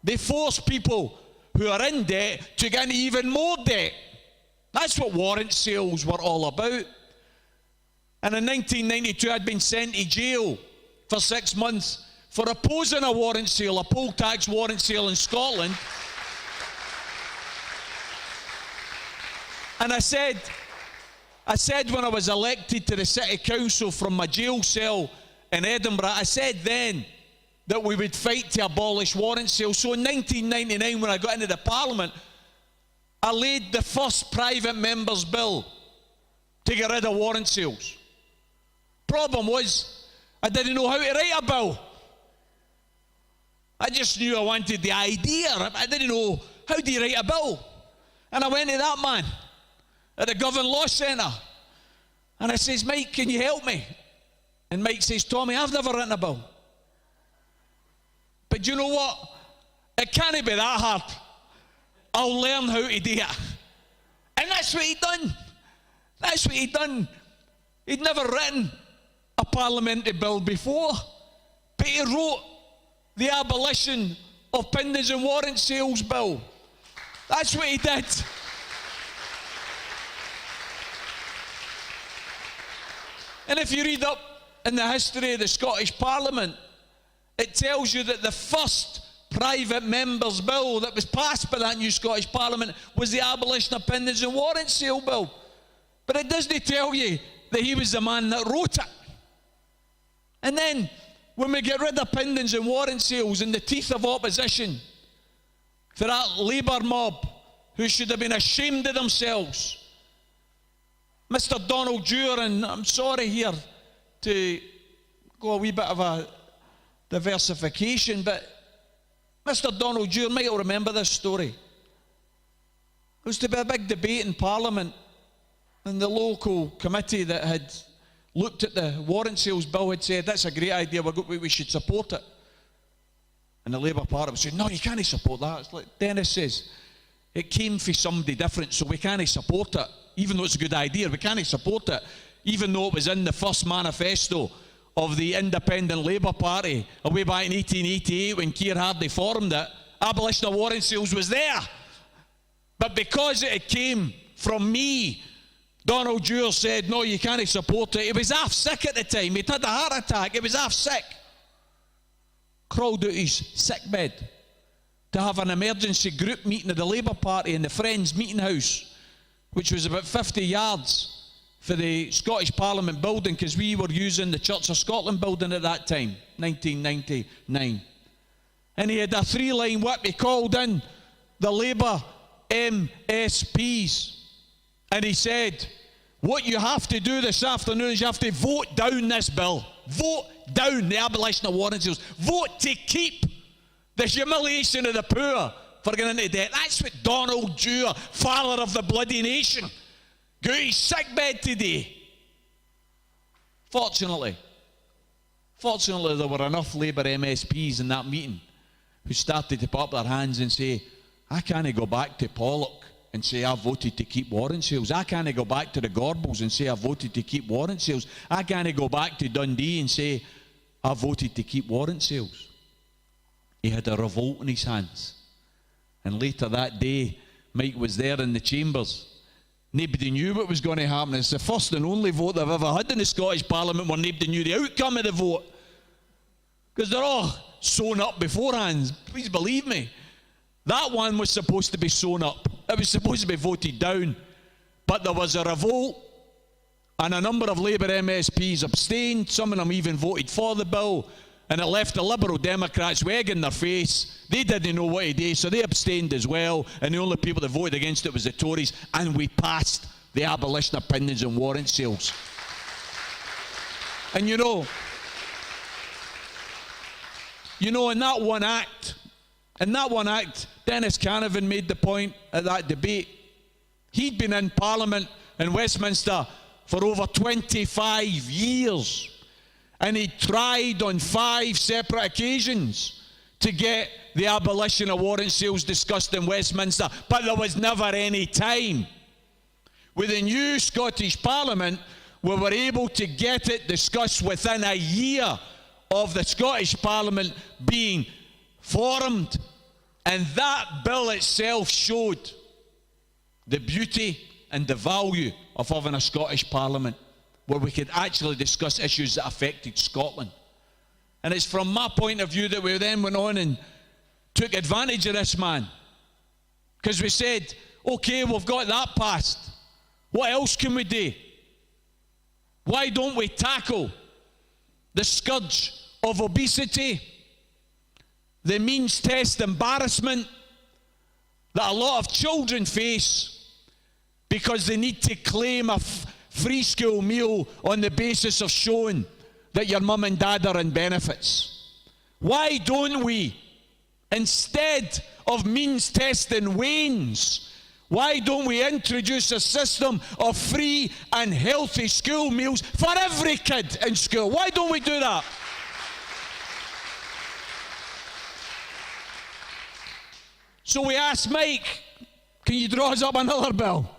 they force people who are in debt to get even more debt. That's what warrant sales were all about. And in 1992, I'd been sent to jail for 6 months for opposing a warrant sale, a poll tax warrant sale in Scotland. And I said when I was elected to the City Council from my jail cell in Edinburgh, I said then that we would fight to abolish warrant sales. So in 1999, when I got into the Parliament, I laid the first private member's bill to get rid of warrant sales. Problem was, I didn't know how to write a bill. I just knew I wanted the idea. I didn't know how do you write a bill. And I went to that man at the Govan Law Centre. And I says, Mike, can you help me? And Mike says, Tommy, I've never written a bill. But you know what? It can't be that hard. I'll learn how to do it. And that's what he'd done. That's what he'd done. He'd never written a parliamentary bill before. But he wrote the abolition of Pindens and Warrant Sales Bill. That's what he did. And if you read up in the history of the Scottish Parliament, it tells you that the first private member's bill that was passed by that new Scottish Parliament was the abolition of Pindens and Warrant Sale Bill. But it doesn't tell you that he was the man that wrote it. And then, when we get rid of Pindens and Warrant Sales in the teeth of opposition, for that Labour mob who should have been ashamed of themselves, Mr. Donald Dewar, and I'm sorry here to go a wee bit of a diversification, but Mr. Donald Dewar might remember this story. There was to be a big debate in Parliament, and the local committee that had looked at the warrant sales bill had said, that's a great idea, we should support it. And the Labour Party would say, no, you can't support that. It's like Denis says, it came from somebody different, so we can't support it. Even though it's a good idea, we can't support it. Even though it was in the first manifesto of the Independent Labour Party, way back in 1888 when Keir Hardie formed it, abolition of warrant sales was there. But because it came from me, Donald Dewar said, no, you can't support it. He was half sick at the time. He'd had a heart attack. He was half sick. Crawled out his sick bed to have an emergency group meeting of the Labour Party in the Friends Meeting House, which was about 50 yards for the Scottish Parliament building, because we were using the Church of Scotland building at that time, 1999. And he had a 3-line whip. He called in the Labour MSPs, and he said, what you have to do this afternoon is you have to vote down this bill. Vote down the abolition of warrant sales. Vote to keep the humiliation of the poor for getting into debt. That's what Donald Dewar, father of the bloody nation, got his sick bed today. Fortunately, there were enough Labour MSPs in that meeting who started to put up their hands and say, I can't go back to Pollock and say I voted to keep warrant sales. I can't go back to the Gorbals and say I voted to keep warrant sales. I can't go back to Dundee and say I voted to keep warrant sales. He had a revolt in his hands. And later that day, Mike was there in the chambers. Nobody knew what was going to happen. It's the first and only vote I've ever had in the Scottish Parliament where nobody knew the outcome of the vote. Because they're all sewn up beforehand. Please believe me. That one was supposed to be sewn up. It was supposed to be voted down. But there was a revolt, and a number of Labour MSPs abstained. Some of them even voted for the bill. And it left the Liberal Democrats with egg in their face. They didn't know what to do, so they abstained as well. And the only people that voted against it was the Tories. And we passed the abolition of Pindens and warrant sales. And you know, in that one act, Denis Canavan made the point at that debate. He'd been in Parliament in Westminster for over 25 years. And he tried on 5 separate occasions to get the abolition of warrant sales discussed in Westminster, but there was never any time. With the new Scottish Parliament, we were able to get it discussed within a year of the Scottish Parliament being formed, and that bill itself showed the beauty and the value of having a Scottish Parliament where we could actually discuss issues that affected Scotland. And it's from my point of view that we then went on and took advantage of this man, because we said, okay, we've got that passed. What else can we do? Why don't we tackle the scourge of obesity, the means test embarrassment that a lot of children face because they need to claim a free school meal on the basis of showing that your mum and dad are in benefits? Why don't we, instead of means testing wains, why don't we introduce a system of free and healthy school meals for every kid in school? Why don't we do that? So we asked Mike, can you draw us up another bill?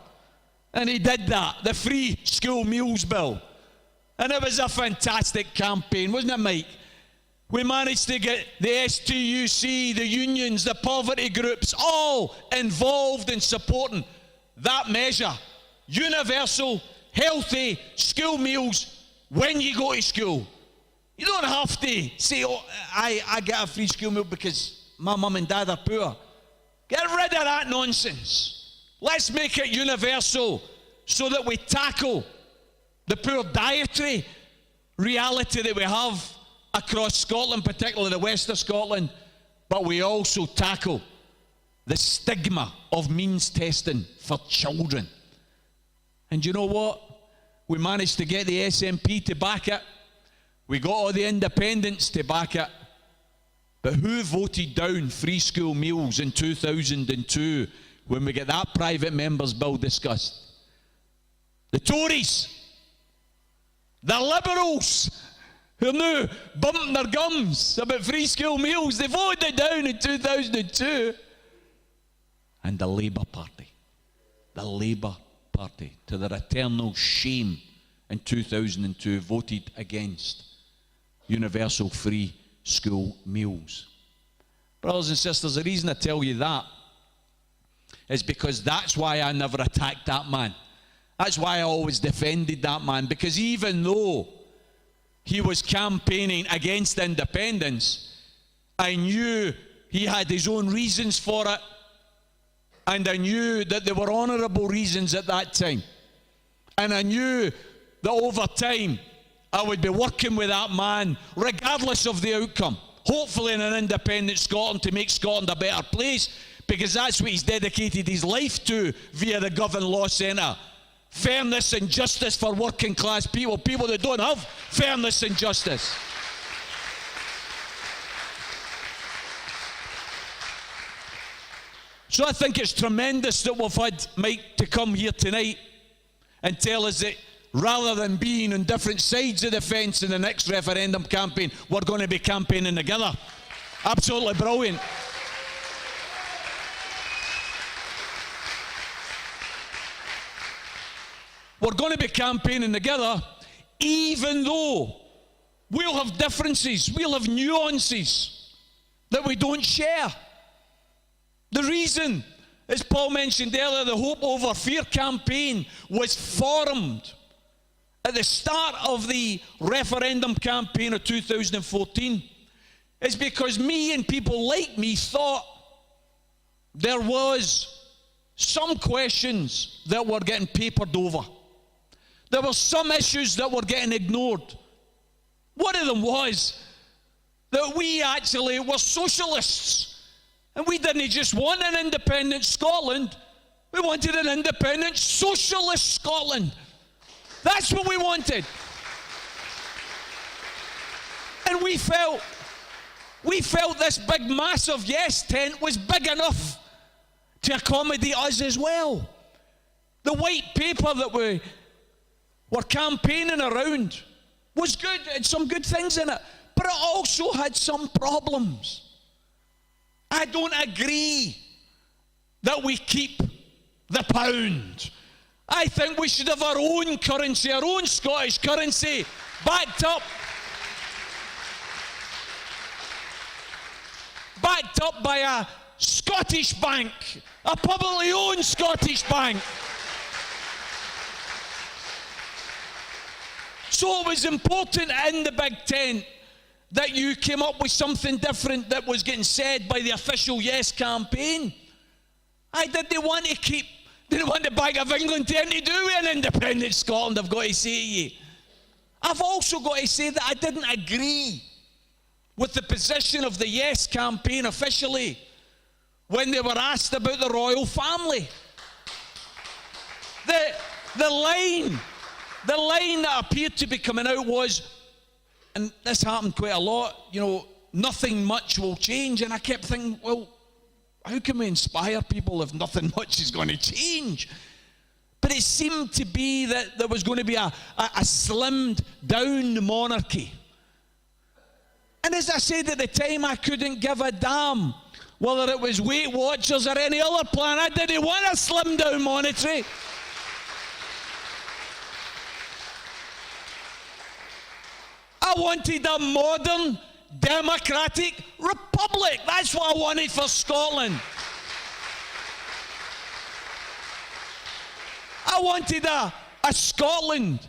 And he did that, the free school meals bill. And it was a fantastic campaign, wasn't it, Mike? We managed to get the STUC, the unions, the poverty groups, all involved in supporting that measure. Universal, healthy school meals when you go to school. You don't have to say, oh, I get a free school meal because my mum and dad are poor. Get rid of that nonsense. Let's make it universal so that we tackle the poor dietary reality that we have across Scotland, particularly the west of Scotland, but we also tackle the stigma of means testing for children. And you know what? We managed to get the SNP to back it. We got all the independents to back it. But who voted down free school meals in 2002 when we get that private members bill discussed? The Tories, the Liberals, who are now bumping their gums about free school meals. They voted it down in 2002. And the Labour Party, to their eternal shame in 2002, voted against universal free school meals. Brothers and sisters, the reason I tell you that is because that's why I never attacked that man. That's why I always defended that man, because even though he was campaigning against independence, I knew he had his own reasons for it, and I knew that there were honourable reasons at that time. And I knew that over time I would be working with that man regardless of the outcome, hopefully in an independent Scotland, to make Scotland a better place, because that's what he's dedicated his life to via the Govan Law Centre. Fairness and justice for working class people, people that don't have fairness and justice. So I think it's tremendous that we've had Mike to come here tonight and tell us that rather than being on different sides of the fence in the next referendum campaign, we're going to be campaigning together. Absolutely brilliant. We're going to be campaigning together, even though we'll have differences, we'll have nuances that we don't share. The reason, as Paul mentioned earlier, the Hope Over Fear campaign was formed at the start of the referendum campaign of 2014 is because me and people like me thought there was some questions that were getting papered over. There were some issues that were getting ignored. One of them was that we actually were socialists, and we didn't just want an independent Scotland, we wanted an independent socialist Scotland. That's what we wanted. And we felt this big massive yes tent was big enough to accommodate us as well. The white paper that we were campaigning around was good, it had some good things in it, but it also had some problems. I don't agree that we keep the pound. I think we should have our own currency, our own Scottish currency, backed up by a Scottish bank, a publicly owned Scottish bank. So it was important in the Big Tent that you came up with something different that was getting said by the official Yes campaign. I didn't want the Bank of England to have anything to do with an independent Scotland, I've got to say to you. I've also got to say that I didn't agree with the position of the Yes campaign officially when they were asked about the royal family. The line that appeared to be coming out was, and this happened quite a lot, nothing much will change. And I kept thinking, well, how can we inspire people if nothing much is going to change? But it seemed to be that there was going to be a slimmed down monarchy. And as I said at the time, I couldn't give a damn whether it was Weight Watchers or any other plan. I didn't want a slimmed down monarchy. I wanted a modern, democratic republic. That's what I wanted for Scotland. I wanted a Scotland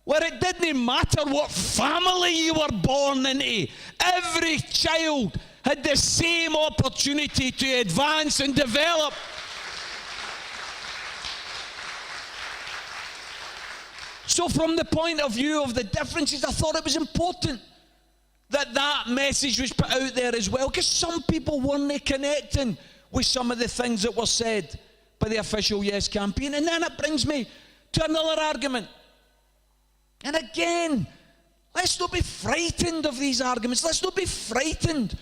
where it didn't matter what family you were born into. Every child had the same opportunity to advance and develop. So from the point of view of the differences, I thought it was important that that message was put out there as well, because some people weren't connecting with some of the things that were said by the official Yes campaign. And then it brings me to another argument. And again, let's not be frightened of these arguments. Let's not be frightened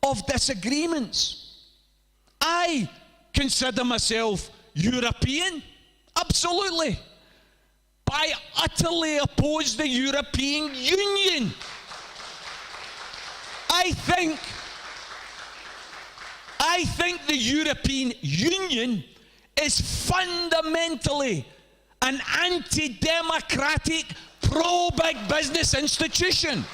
of disagreements. I consider myself European, absolutely. But I utterly oppose the European Union. I think the European Union is fundamentally an anti-democratic, pro-big business institution.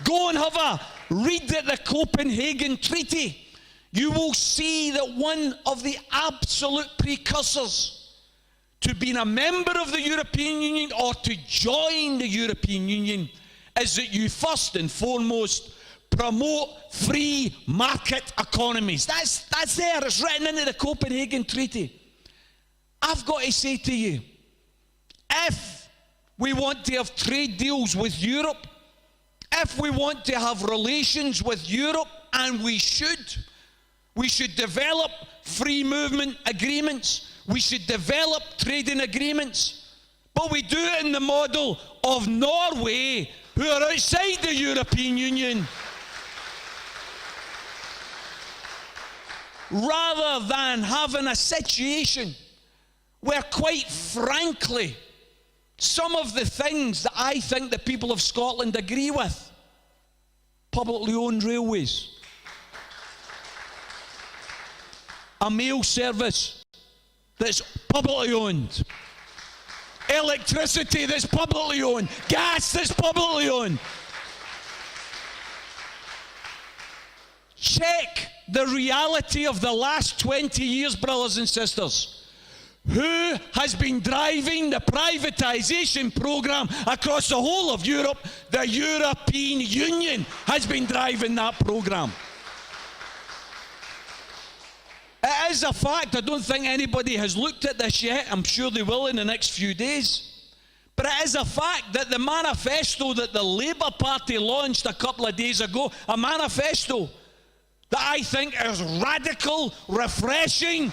Go and have a read at the Copenhagen Treaty. You will see that one of the absolute precursors to being a member of the European Union or to join the European Union is that you first and foremost promote free market economies. That's there. It's written into the Copenhagen Treaty. I've got to say to you, if we want to have trade deals with Europe, if we want to have relations with Europe, and we should develop free movement agreements, we should develop trading agreements, but we do it in the model of Norway, who are outside the European Union, rather than having a situation where, quite frankly, some of the things that I think the people of Scotland agree with, publicly owned railways, a mail service that's publicly owned, electricity that's publicly owned, gas that's publicly owned. Check the reality of the last 20 years, brothers and sisters. Who has been driving the privatization program across the whole of Europe? The European Union has been driving that program. It is a fact. I don't think anybody has looked at this yet. I'm sure they will in the next few days. But it is a fact that the manifesto that the Labour Party launched a couple of days ago, a manifesto that I think is radical, refreshing,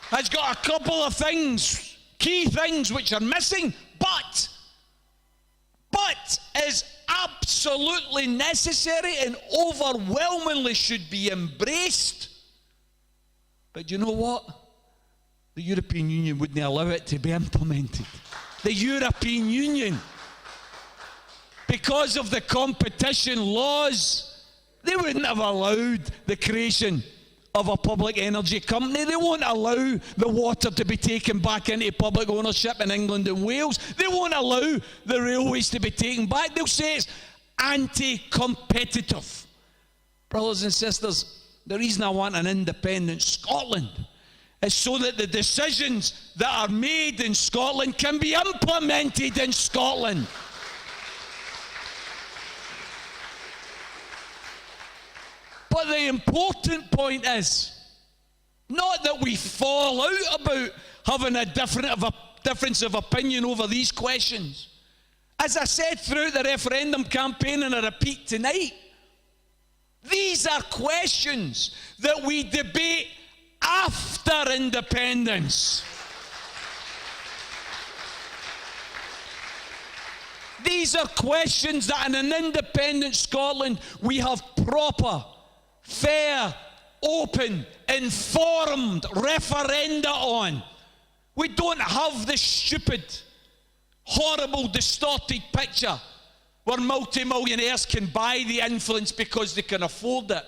has got a couple of things, key things which are missing, but is absolutely necessary and overwhelmingly should be embraced. But you know what? The European Union wouldn't allow it to be implemented. The European Union, because of the competition laws They wouldn't have allowed the creation of a public energy company. They won't allow the water to be taken back into public ownership in England and Wales. They won't allow the railways to be taken back. They'll say it's anti-competitive. Brothers and sisters, the reason I want an independent Scotland is so that the decisions that are made in Scotland can be implemented in Scotland. But the important point is not that we fall out about having a difference of opinion over these questions. As I said throughout the referendum campaign, and I repeat tonight, these are questions that we debate after independence. These are questions that in an independent Scotland we have proper, fair, open, informed referenda on. We don't have this stupid, horrible, distorted picture where multimillionaires can buy the influence because they can afford it.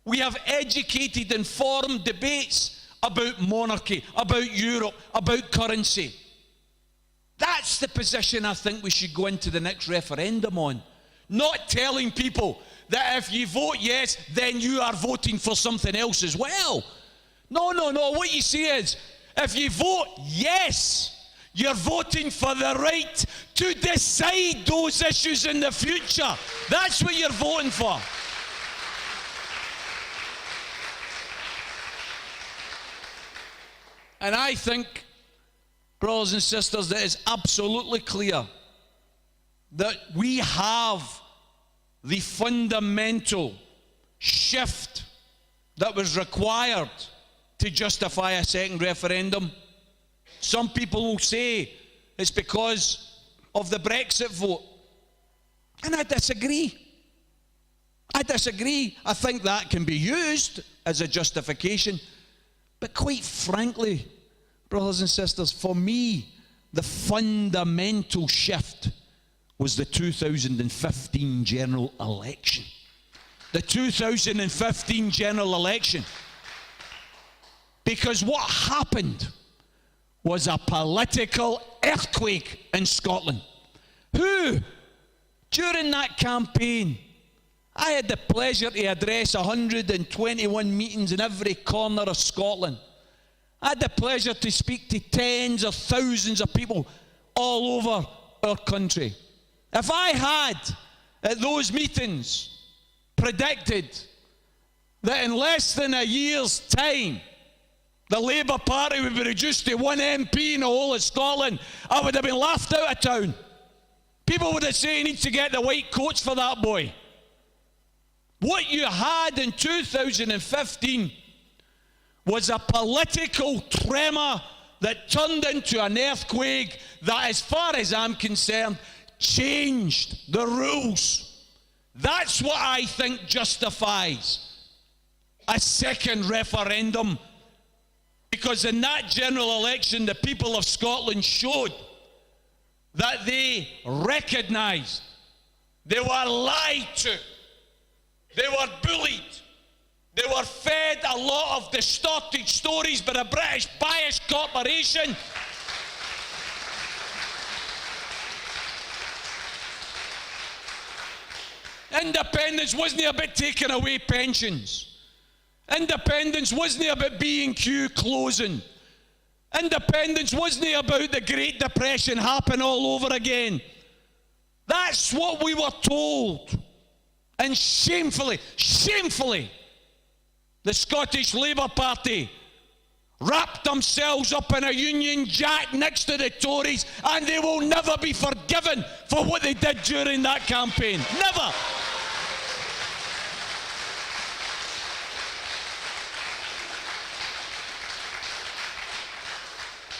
We have educated, informed debates about monarchy, about Europe, about currency. That's the position I think we should go into the next referendum on. Not telling people that if you vote yes, then you are voting for something else as well. No. What you see is, if you vote yes, you're voting for the right to decide those issues in the future. That's what you're voting for. And I think, brothers and sisters, that it's absolutely clear that we have the fundamental shift that was required to justify a second referendum. Some people will say it's because of the Brexit vote. And I disagree. I think that can be used as a justification. But quite frankly, brothers and sisters, for me, the fundamental shift was the 2015 general election. The 2015 general election. Because what happened was a political earthquake in Scotland. Who, during that campaign, I had the pleasure to address 121 meetings in every corner of Scotland. I had the pleasure to speak to tens of thousands of people all over our country. If I had, at those meetings, predicted that in less than a year's time, the Labour Party would be reduced to one MP in the whole of Scotland, I would have been laughed out of town. People would have said, you need to get the white coats for that boy. What you had in 2015 was a political tremor that turned into an earthquake that, as far as I'm concerned, changed the rules. That's what I think justifies a second referendum. Because in that general election, the people of Scotland showed that they recognised they were lied to, they were bullied, they were fed a lot of distorted stories by a British biased corporation. Independence wasn't about taking away pensions. Independence wasn't about B&Q closing. Independence wasn't about the Great Depression happening all over again. That's what we were told. And shamefully, the Scottish Labour Party wrapped themselves up in a Union Jack next to the Tories, and they will never be forgiven for what they did during that campaign. Never.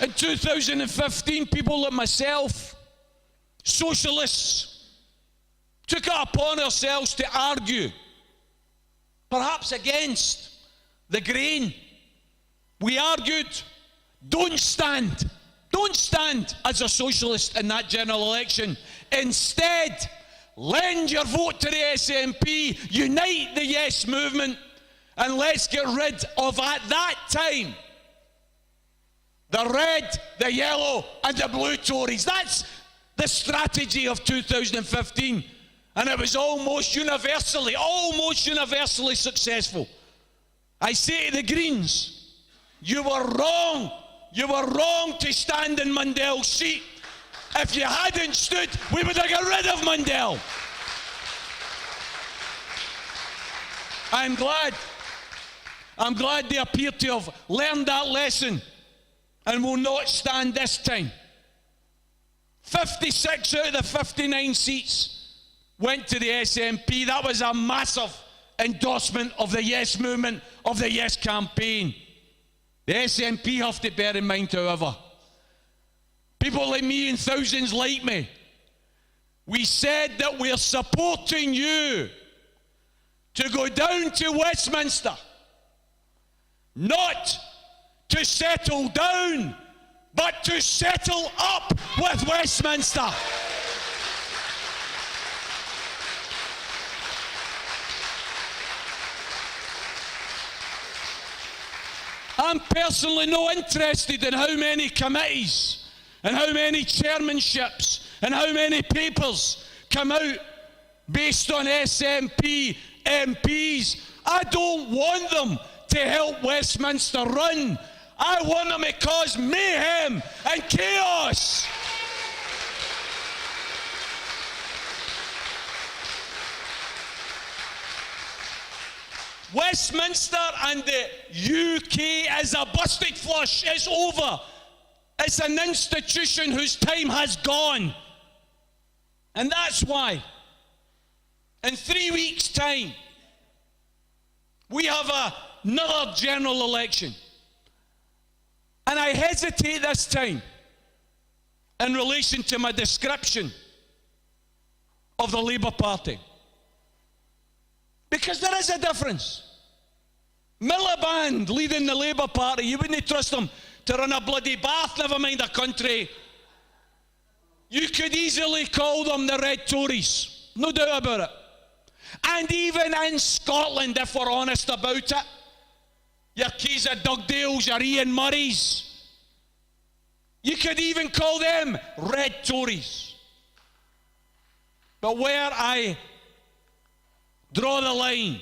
In 2015, people like myself, socialists, took it upon ourselves to argue, perhaps against the grain. We argued, don't stand as a socialist in that general election. Instead, lend your vote to the SNP, unite the Yes movement, and let's get rid of, at that time, the red, the yellow, and the blue Tories. That's the strategy of 2015. And it was almost universally successful. I say to the Greens, you were wrong. You were wrong to stand in Mundell's seat. If you hadn't stood, we would have got rid of Mundell. I'm glad they appear to have learned that lesson and will not stand this time. 56 out of the 59 seats went to the SNP. That was a massive endorsement of the Yes movement, of the Yes campaign. The SNP have to bear in mind, however, people like me and thousands like me, we said that we're supporting you to go down to Westminster, not to settle down, but to settle up with Westminster. I'm personally not interested in how many committees and how many chairmanships and how many papers come out based on SNP MPs. I don't want them to help Westminster run. I want them to cause mayhem and chaos. Westminster and the UK is a busted flush. It's over. It's an institution whose time has gone. And that's why, in 3 weeks' time, we have another general election. And I hesitate this time in relation to my description of the Labour Party. Because there is a difference. Miliband leading the Labour Party, you wouldn't trust them to run a bloody bath, never mind a country. You could easily call them the Red Tories, no doubt about it. And even in Scotland, if we're honest about it, your Keza Dugdales, your Ian Murrays, you could even call them Red Tories. But where I draw the line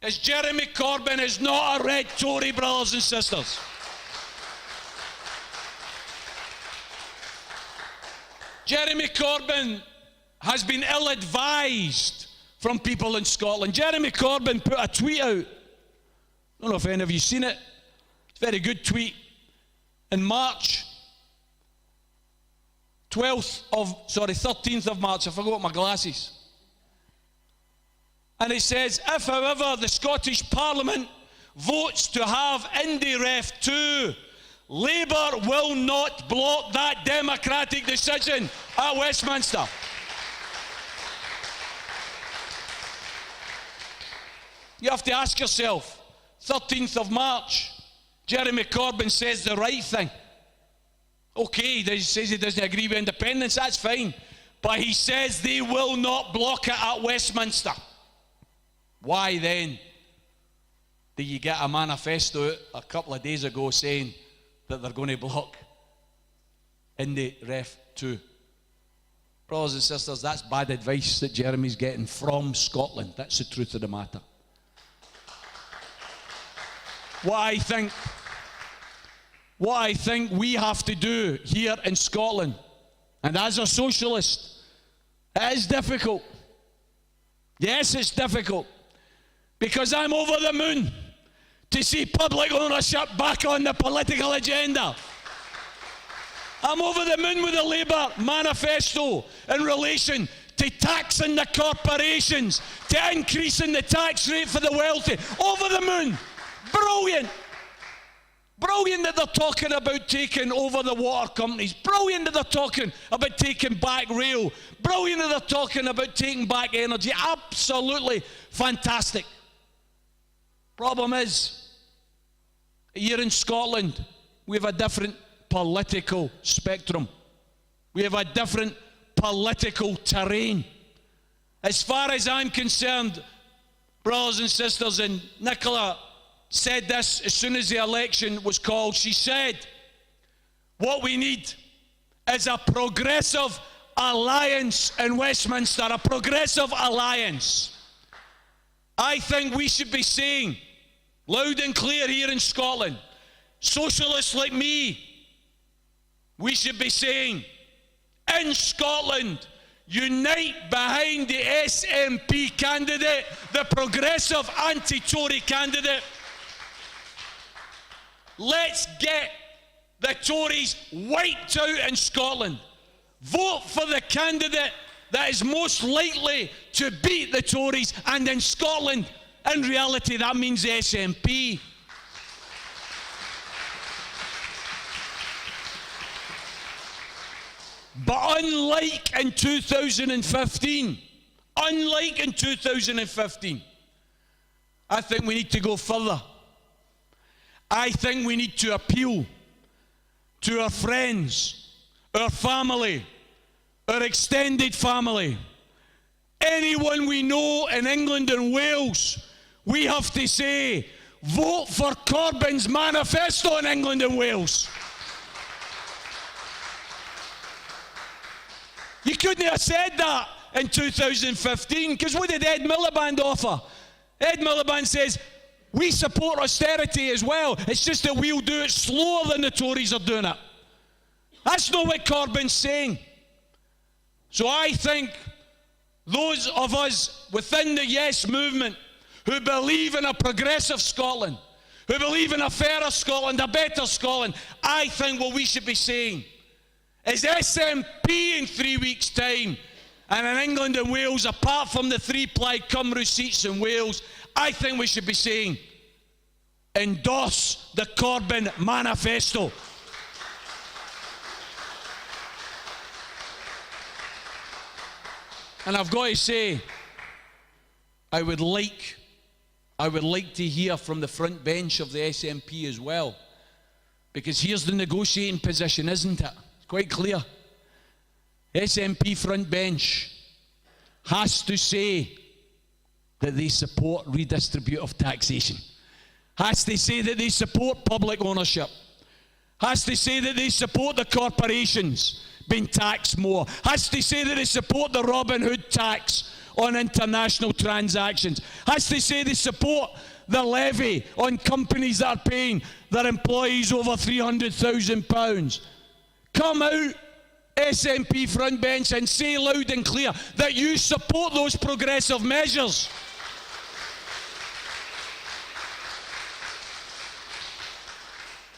is Jeremy Corbyn is not a Red Tory, brothers and sisters. Jeremy Corbyn has been ill-advised from people in Scotland. Jeremy Corbyn put a tweet out. I don't know if any of you seen it. It's a very good tweet. In March, 13th of March, I forgot my glasses. And it says, if however the Scottish Parliament votes to have Indy Ref 2, Labour will not block that democratic decision at Westminster. You have to ask yourself, 13th of March, Jeremy Corbyn says the right thing. Okay, he says he doesn't agree with independence, that's fine. But he says they will not block it at Westminster. Why then do you get a manifesto out a couple of days ago saying that they're going to block Indy Ref 2? Brothers and sisters, that's bad advice that Jeremy's getting from Scotland. That's the truth of the matter. What I think we have to do here in Scotland, and as a socialist, it is difficult. Yes, it's difficult, because I'm over the moon to see public ownership back on the political agenda. I'm over the moon with the Labour manifesto in relation to taxing the corporations, to increasing the tax rate for the wealthy. Over the moon. Brilliant. Brilliant that they're talking about taking over the water companies. Brilliant that they're talking about taking back rail. Brilliant that they're talking about taking back energy. Absolutely fantastic. Problem is, here in Scotland, we have a different political spectrum. We have a different political terrain. As far as I'm concerned, brothers and sisters, and Nicola said this as soon as the election was called, she said, what we need is a progressive alliance in Westminster, a progressive alliance. I think we should be saying, loud and clear here in Scotland, socialists like me, we should be saying, in Scotland, unite behind the SNP candidate, the progressive anti-Tory candidate. Let's get the Tories wiped out in Scotland. Vote for the candidate that is most likely to beat the Tories, and in Scotland, in reality, that means the SNP. But unlike in 2015, I think we need to go further. I think we need to appeal to our friends, our family, our extended family, anyone we know in England and Wales. We have to say, vote for Corbyn's manifesto in England and Wales. You couldn't have said that in 2015, because what did Ed Miliband offer? Ed Miliband says, we support austerity as well. It's just that we'll do it slower than the Tories are doing it. That's not what Corbyn's saying. So I think those of us within the Yes movement who believe in a progressive Scotland, who believe in a fairer Scotland, a better Scotland, I think what we should be saying is SNP in 3 weeks' time, and in England and Wales, apart from the 3 Plaid Cymru seats in Wales, I think we should be saying, endorse the Corbyn manifesto. And I've got to say, I would like to hear from the front bench of the SNP as well, because here's the negotiating position, isn't it? It's quite clear. SNP front bench has to say that they support redistributive taxation, has to say that they support public ownership, has to say that they support the corporations being taxed more, has to say that they support the Robin Hood tax on international transactions, has to say they support the levy on companies that are paying their employees over £300,000. Come out, SNP front bench, and say loud and clear that you support those progressive measures.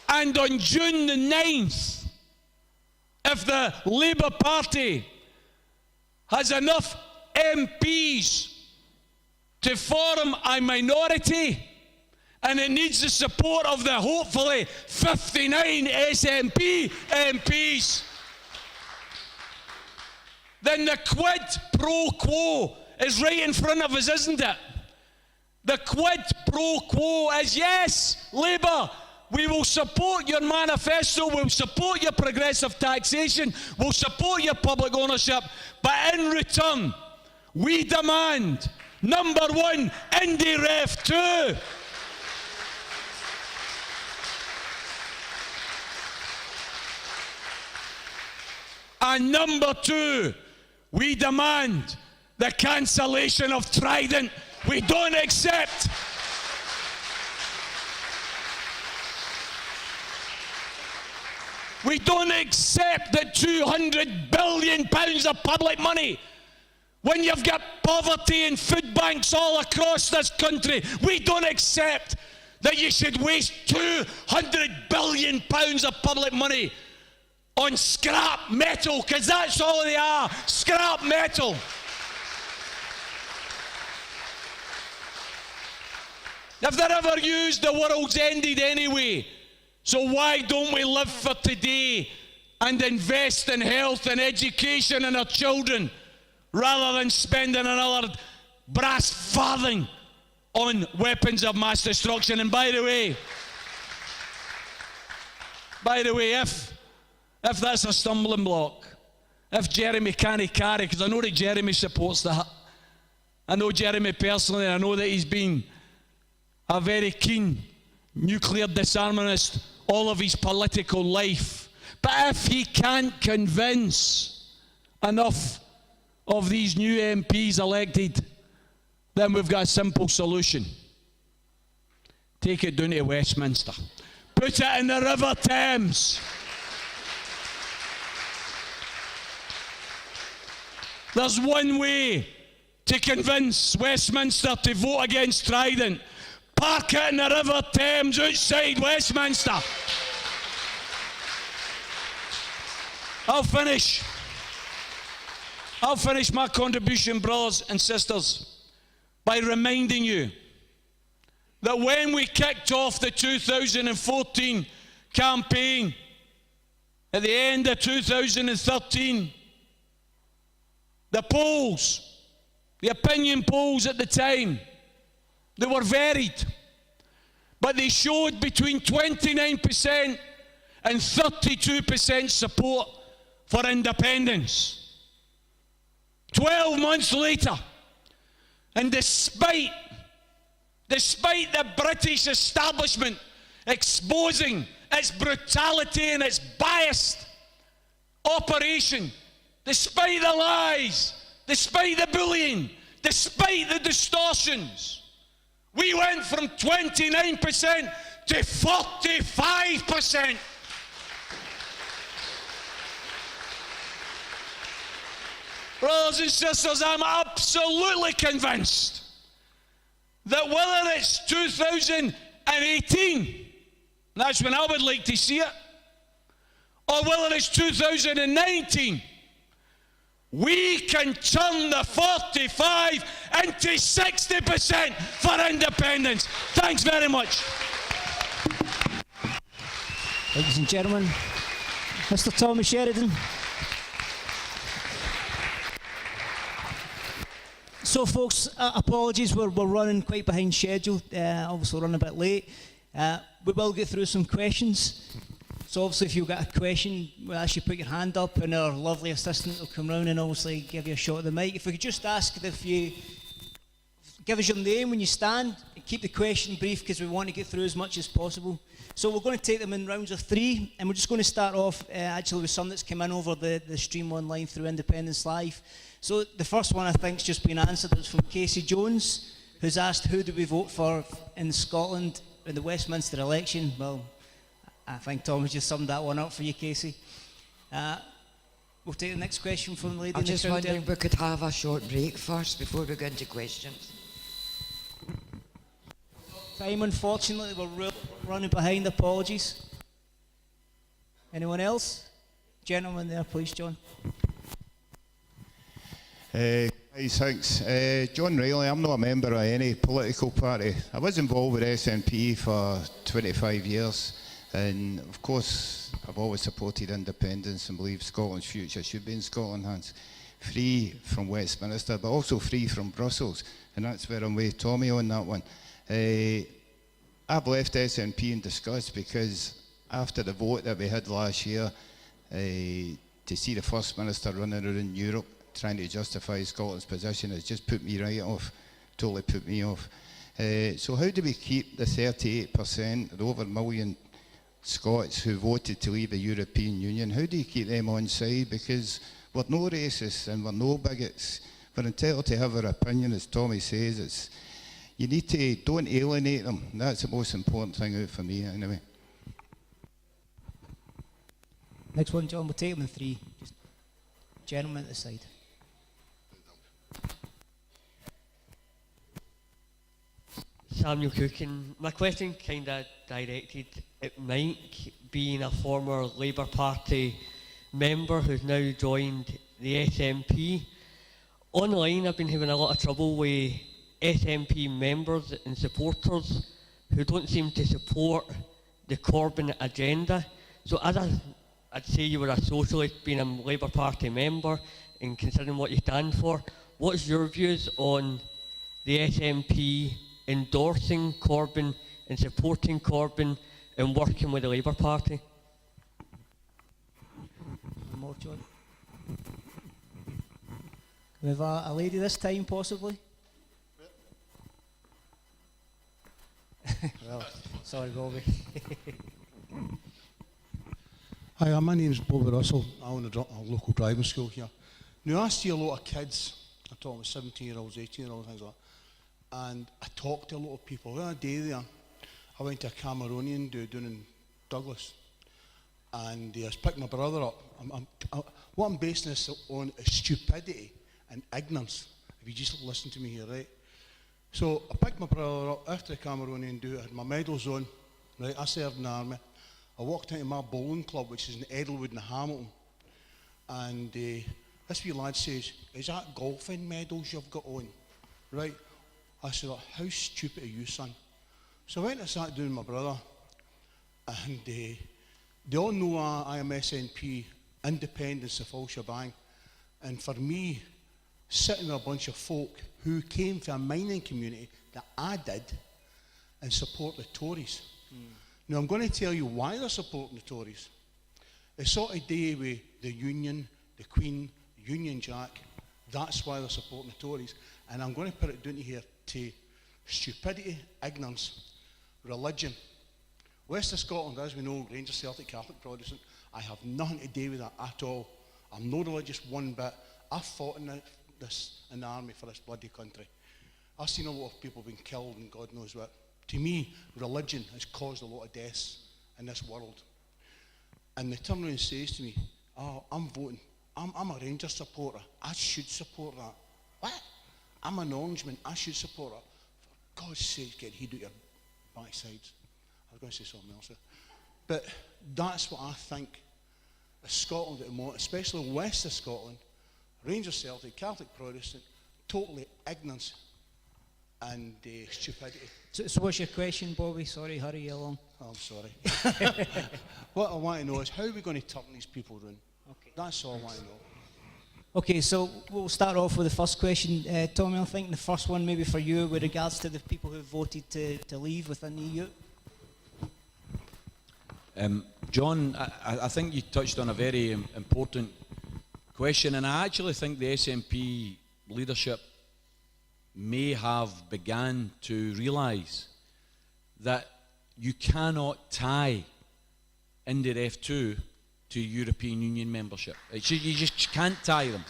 And on June the 9th, if the Labour Party has enough MPs to form a minority, and it needs the support of the hopefully 59 SNP MPs, then the quid pro quo is right in front of us, isn't it? The quid pro quo is, yes, Labour, we will support your manifesto, we'll support your progressive taxation, we'll support your public ownership, but in return, we demand, number 1, Indie Ref 2. And number 2, we demand the cancellation of Trident. We don't accept that £200 billion of public money, when you've got poverty and food banks all across this country, we don't accept that you should waste £200 billion of public money on scrap metal, because that's all they are, scrap metal. If they're ever used, the world's ended anyway. So why don't we live for today and invest in health and education and our children, rather than spending another brass farthing on weapons of mass destruction? And by the way, if that's a stumbling block, if Jeremy can't carry, because I know that Jeremy supports that. I know Jeremy personally, and I know that he's been a very keen nuclear disarmament all of his political life. But if he can't convince enough of these new MPs elected, then we've got a simple solution. Take it down to Westminster. Put it in the River Thames. There's one way to convince Westminster to vote against Trident. Park it in the River Thames outside Westminster. I'll finish my contribution, brothers and sisters, by reminding you that when we kicked off the 2014 campaign, at the end of 2013, the polls, the opinion polls at the time, they were varied, but they showed between 29% and 32% support for independence. 12 months later, and despite the British establishment exposing its brutality and its biased operation, despite the lies, despite the bullying, despite the distortions, we went from 29% to 45%. Brothers and sisters, I'm absolutely convinced that whether it's 2018, that's when I would like to see it, or whether it's 2019, we can turn the 45 into 60% for independence. Thanks very much. Ladies and gentlemen, Mr. Tommy Sheridan. So folks, apologies, we're running quite behind schedule, obviously running a bit late. We will get through some questions. So obviously if you've got a question, we'll ask you to put your hand up and our lovely assistant will come round and obviously give you a shot at the mic. If we could just ask if you give us your name when you stand, and keep the question brief because we want to get through as much as possible. So we're going to take them in rounds of 3, and we're just going to start off actually with some that's come in over the stream online through Independence Live. So the first one I think's just been answered. It's from Casey Jones, who's asked who do we vote for in Scotland in the Westminster election. Well, I think Thomas just summed that one up for you, Casey. We'll take the next question from the lady I'm in the just crowd wondering there. if we could have a short break first before we go into questions. Time, unfortunately, we're running behind. Apologies. Anyone else? Gentleman there, please, John. Hi, thanks. John Riley, I'm not a member of any political party. I was involved with SNP for 25 years, and of course I've always supported independence and believe Scotland's future should be in Scotland's hands, free from Westminster but also free from Brussels, and that's where I'm with Tommy on that one. I've left SNP in disgust because after the vote that we had last year, to see the First Minister running around Europe trying to justify Scotland's position has just put me right off, totally put me off. So how do we keep the 38%, the over a million Scots who voted to leave the European Union, how do you keep them on side? Because we're no racists and we're no bigots. We're entitled to have our opinion, as Tommy says. You need to, don't alienate them. That's the most important thing out for me, anyway. Next one, John, we'll take them in 3. Just gentleman at the side. Samuel Cookin. My question kind of directed at Mike, being a former Labour Party member who's now joined the SNP. Online I've been having a lot of trouble with SNP members and supporters who don't seem to support the Corbyn agenda. So as I'd say you were a socialist, being a Labour Party member and considering what you stand for, what's your views on the SNP endorsing Corbyn and supporting Corbyn and working with the Labour Party? More, John. We have a lady this time, possibly. Well, sorry, Bobby. Hi, my name's Bobby Russell. I own a local driving school here. Now, I see a lot of kids. I talk with 17-year-olds, 18-year-olds, things like that. And I talk to a lot of people. The other day there, I went to a Cameroonian dude down in Douglas. And I was picking my brother up. What I'm basing this on is stupidity and ignorance. If you just listen to me here, right? So I picked my brother up after the Cameroonian dude. I had my medals on, right? I served in the army. I walked into my bowling club, which is in Edelwood in Hamilton. And this wee lad says, "Is that golfing medals you've got on?" Right? I said, "How stupid are you, son?" So I went and sat down with my brother. And they all know I am SNP, independence, the full shebang. And for me, sitting with a bunch of folk who came from a mining community that I did and support the Tories. Now, I'm going to tell you why they're supporting the Tories. It's sort of day with the Union, the Queen, Union Jack. That's why they're supporting the Tories. And I'm going to put it down here to stupidity, ignorance, religion. West of Scotland, as we know, Rangers, Celtic, Catholic, Protestant. I have nothing to do with that at all. I'm no religious one bit. I fought in the army for this bloody country. I've seen a lot of people being killed and God knows what. To me, religion has caused a lot of deaths in this world. And they turn around and says to me, "Oh, I'm voting. I'm a Rangers supporter. I should support that." What? I'm an Orangeman. I should support that. For God's sake, get heed out your backsides. I was going to say something else there. But that's what I think of Scotland at the moment, especially west of Scotland. Rangers, Celtic, Catholic, Protestant, totally ignorance and stupidity. So what's your question, Bobby? Sorry, hurry you along. Oh, I'm sorry. What I want to know is how are we going to turn these people around? Okay. That's all I want to know. Okay, so we'll start off with the first question. Tommy, I think the first one maybe for you with regards to the people who voted to leave within the EU. John, I think you touched on a very important question, and I actually think the SNP leadership may have begun to realise that you cannot tie INDIREF 2 to European Union membership. You just can't tie them.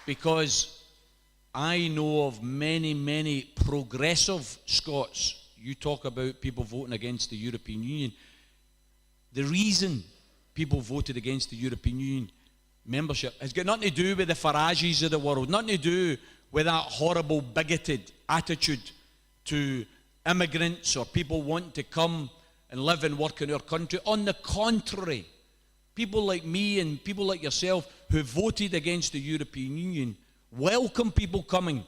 Because I know of many, many progressive Scots. You talk about people voting against the European Union. The reason people voted against the European Union membership has got nothing to do with the Farages of the world, nothing to do with that horrible bigoted attitude to immigrants or people wanting to come and live and work in our country. On the contrary, people like me and people like yourself who voted against the European Union welcome people coming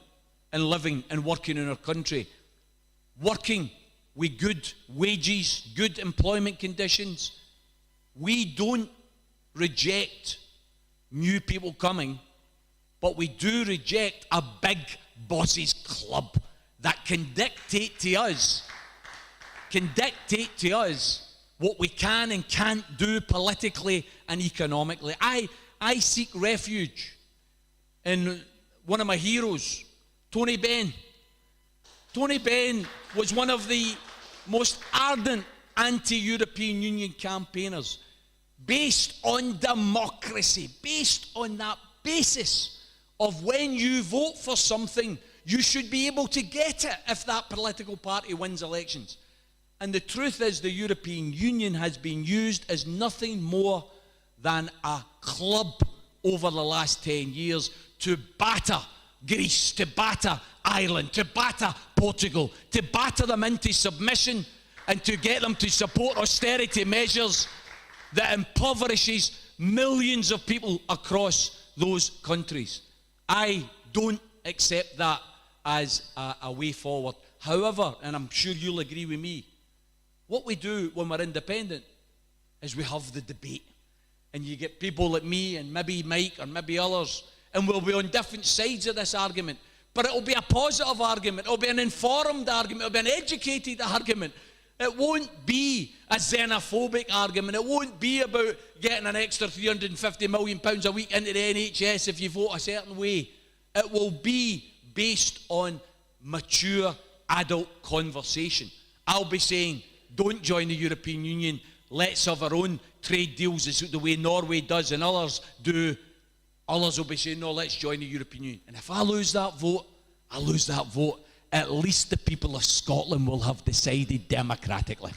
and living and working in our country, working with good wages, good employment conditions. We don't reject new people coming, but we do reject a big bosses club that can dictate to us what we can and can't do politically and economically. I seek refuge in one of my heroes, Tony Benn. Tony Benn was one of the most ardent anti-European Union campaigners, based on democracy, based on that basis of when you vote for something, you should be able to get it if that political party wins elections. And the truth is, the European Union has been used as nothing more than a club over the last 10 years to batter Greece, to batter Ireland, to batter Portugal, to batter them into submission and to get them to support austerity measures that impoverishes millions of people across those countries. I don't accept that as a way forward. However, and I'm sure you'll agree with me, what we do when we're independent is we have the debate. And you get people like me and maybe Mike or maybe others, and we'll be on different sides of this argument. But it'll be a positive argument. It'll be an informed argument. It'll be an educated argument. It won't be a xenophobic argument. It won't be about getting an extra £350 million a week into the NHS if you vote a certain way. It will be based on mature adult conversation. I'll be saying, don't join the European Union. Let's have our own trade deals the way Norway does and others do. Others will be saying, no, let's join the European Union. And if I lose that vote, I lose that vote. At least the people of Scotland will have decided democratically.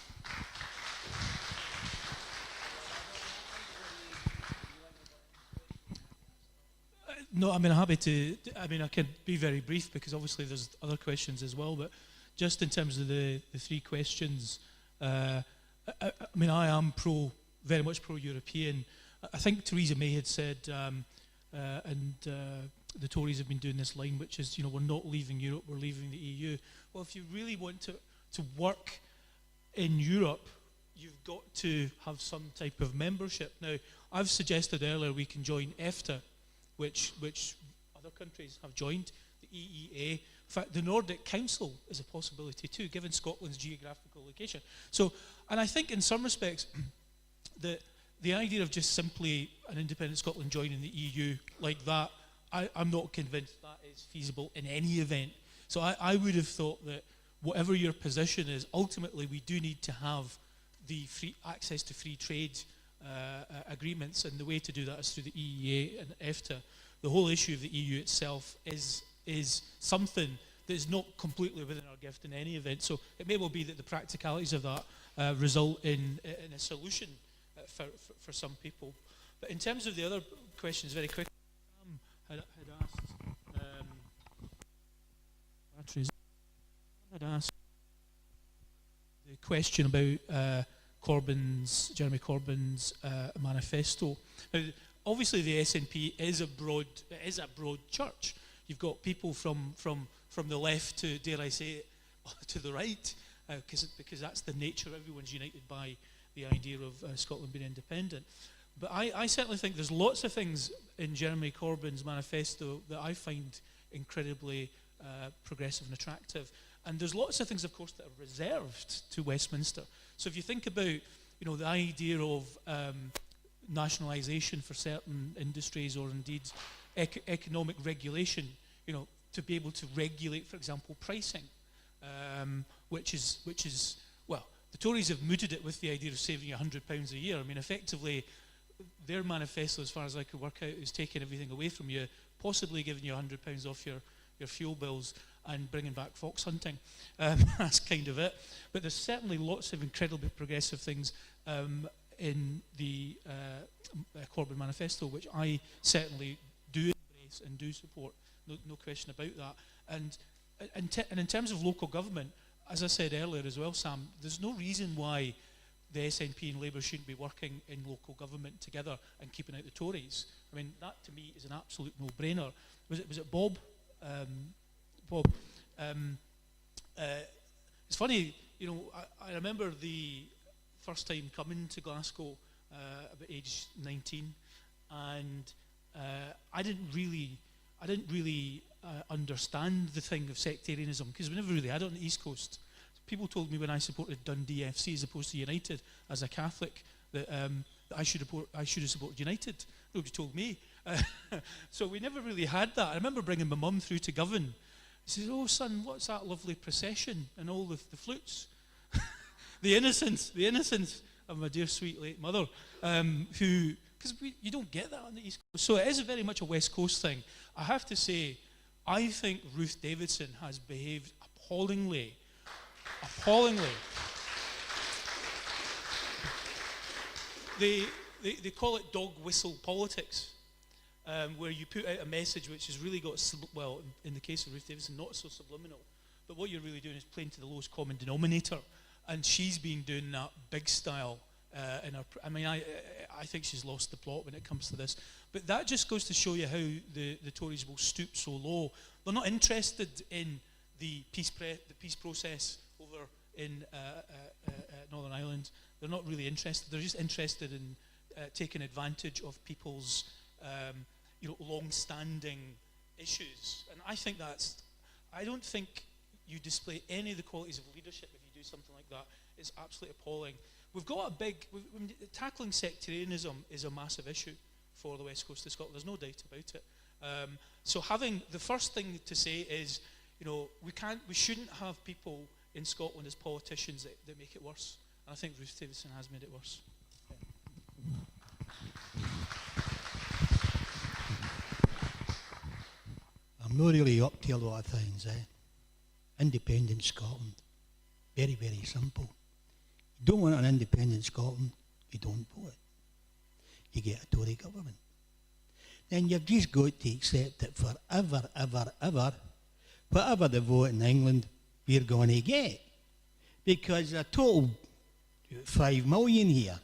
No, I mean, I'm happy to, I mean, I can be very brief because obviously there's other questions as well, but just in terms of the three questions, I mean, I am very much pro-European. I think Theresa May had said, the Tories have been doing this line, which is, we're not leaving Europe, we're leaving the EU. Well, if you really want to work in Europe, you've got to have some type of membership. Now, I've suggested earlier we can join EFTA, which other countries have joined, the EEA. In fact, the Nordic Council is a possibility too, given Scotland's geographical location. So, and I think in some respects, the idea of just simply an independent Scotland joining the EU like that, I'm not convinced that is feasible in any event. So I would have thought that whatever your position is, ultimately we do need to have the free access to free trade agreements, and the way to do that is through the EEA and EFTA. The whole issue of the EU itself is something that is not completely within our gift in any event. So it may well be that the practicalities of that result in a solution for some people. But in terms of the other questions, very quickly, had asked the question about Jeremy Corbyn's manifesto. Now, obviously, the SNP is a broad church. You've got people from the left to, dare I say it, to the right, because that's the nature. Everyone's united by the idea of Scotland being independent. But I certainly think there's lots of things in Jeremy Corbyn's manifesto that I find incredibly progressive and attractive. And there's lots of things, of course, that are reserved to Westminster. So if you think about, the idea of nationalisation for certain industries, or indeed economic regulation, to be able to regulate, for example, pricing, which is well, the Tories have mooted it with the idea of saving £100 a year. I mean, effectively, their manifesto, as far as I could work out, is taking everything away from you, possibly giving you £100 off your fuel bills and bringing back fox hunting. That's kind of it. But there's certainly lots of incredibly progressive things in the Corbyn manifesto, which I certainly do embrace and do support. No question about that. And in terms of local government, as I said earlier as well, Sam, there's no reason why the SNP and Labour shouldn't be working in local government together and keeping out the Tories. I mean, that to me is an absolute no-brainer. Was it Bob? Bob, it's funny, I remember the first time coming to Glasgow about age 19, and I didn't really understand the thing of sectarianism, because we never really had it on the East Coast. People told me when I supported Dundee FC as opposed to United as a Catholic that I should have supported United. Nobody told me. So we never really had that. I remember bringing my mum through to Govan. She says, "Oh son, what's that lovely procession and all the flutes?" the innocence of my dear sweet late mother, because you don't get that on the East Coast. So it is very much a West Coast thing. I have to say, I think Ruth Davidson has behaved appallingly. They call it dog whistle politics, where you put out a message which has really got, well, in the case of Ruth Davidson, not so subliminal, but what you're really doing is playing to the lowest common denominator, and she's been doing that big style. I think she's lost the plot when it comes to this. But that just goes to show you how the Tories will stoop so low. They're not interested in the peace process over in Northern Ireland. They're not really interested. They're just interested in taking advantage of people's long-standing issues. And I don't think you display any of the qualities of leadership if you do something like that It's absolutely appalling. We've got a big, tackling sectarianism is a massive issue for the West Coast of Scotland. There's no doubt about it. So having, the first thing to say is, we shouldn't have people in Scotland as politicians that make it worse. And I think Ruth Davidson has made it worse. I'm not really up to a lot of things, Independent Scotland. Very, very simple. You don't want an independent Scotland, you don't vote. You get a Tory government. Then you've just got to accept that forever, ever, whatever the vote in England, we're going to get. Because a total 5 million here.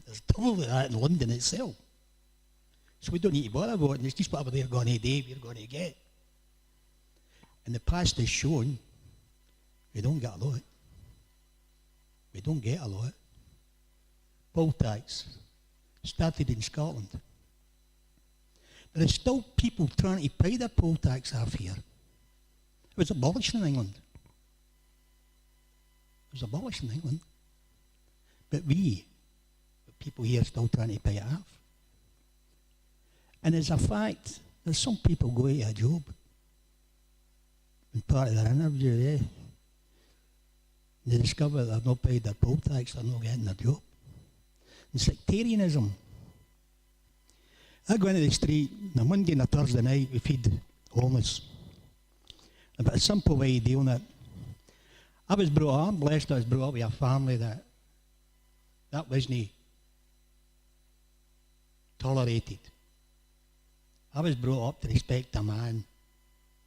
There's double that in London itself. So we don't need to bother voting, it's just whatever they're going to do, we're going to get. And the past has shown we don't get a lot. We don't get a lot. Poll tax started in Scotland. There are still people trying to pay their poll tax off here. It was abolished in England. It was abolished in England. But people here are still trying to pay it off. And as a fact, there's some people go to a job. And part of their interview, they discover that they've not paid their poll tax, they're not getting their job. And sectarianism. I go into the street on a Monday and a Thursday night, we feed homeless. But a simple way of dealing with it. I was brought up, I'm blessed, I was brought up with a family that wasn't tolerated. I was brought up to respect a man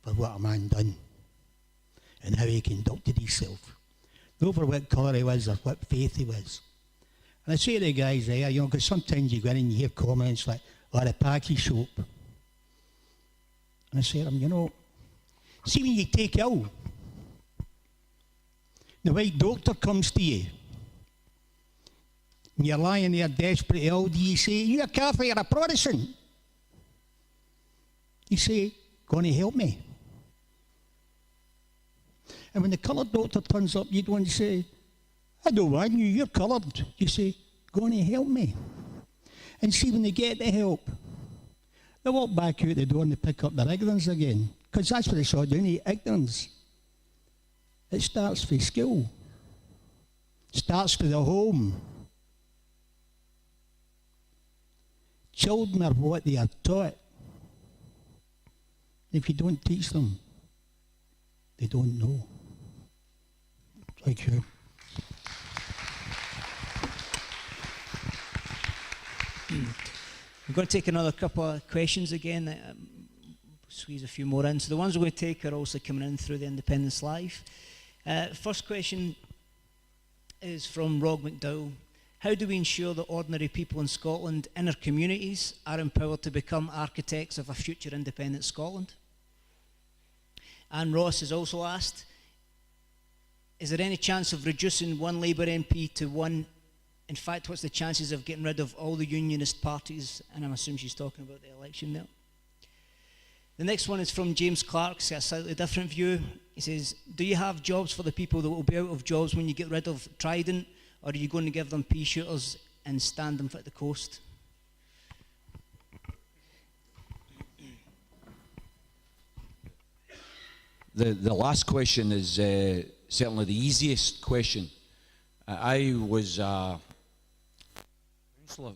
for what a man done and how he conducted himself. Not for what colour he was or what faith he was. And I say to the guys there, because sometimes you go in and you hear comments like, a packy soap. And I say to them, see when you take ill, the white doctor comes to you, and you're lying there desperate ill, do you say, you're a Catholic, you're a Protestant? You say, going to help me. And when the coloured doctor turns up, you don't say, I don't want you, you're coloured. You say, going to help me. And see, when they get the help, they walk back out the door and they pick up their ignorance again. Because that's what they saw doing, ignorance. It starts with school. It starts with the home. Children are what they are taught. If you don't teach them, they don't know. Thank you. We're going to take another couple of questions again, squeeze a few more in. So the ones we're going to take are also coming in through the Independence Live. First question is from Rog McDowell. How do we ensure that ordinary people in Scotland, in our communities, are empowered to become architects of a future independent Scotland? Anne Ross has also asked, is there any chance of reducing one Labour MP to one? In fact, what's the chances of getting rid of all the unionist parties? And I'm assuming she's talking about the election now. The next one is from James Clark, he's got a slightly different view. He says, do you have jobs for the people that will be out of jobs when you get rid of Trident? Or are you going to give them pea shooters and stand them at the coast? The last question is certainly the easiest question. I was councillor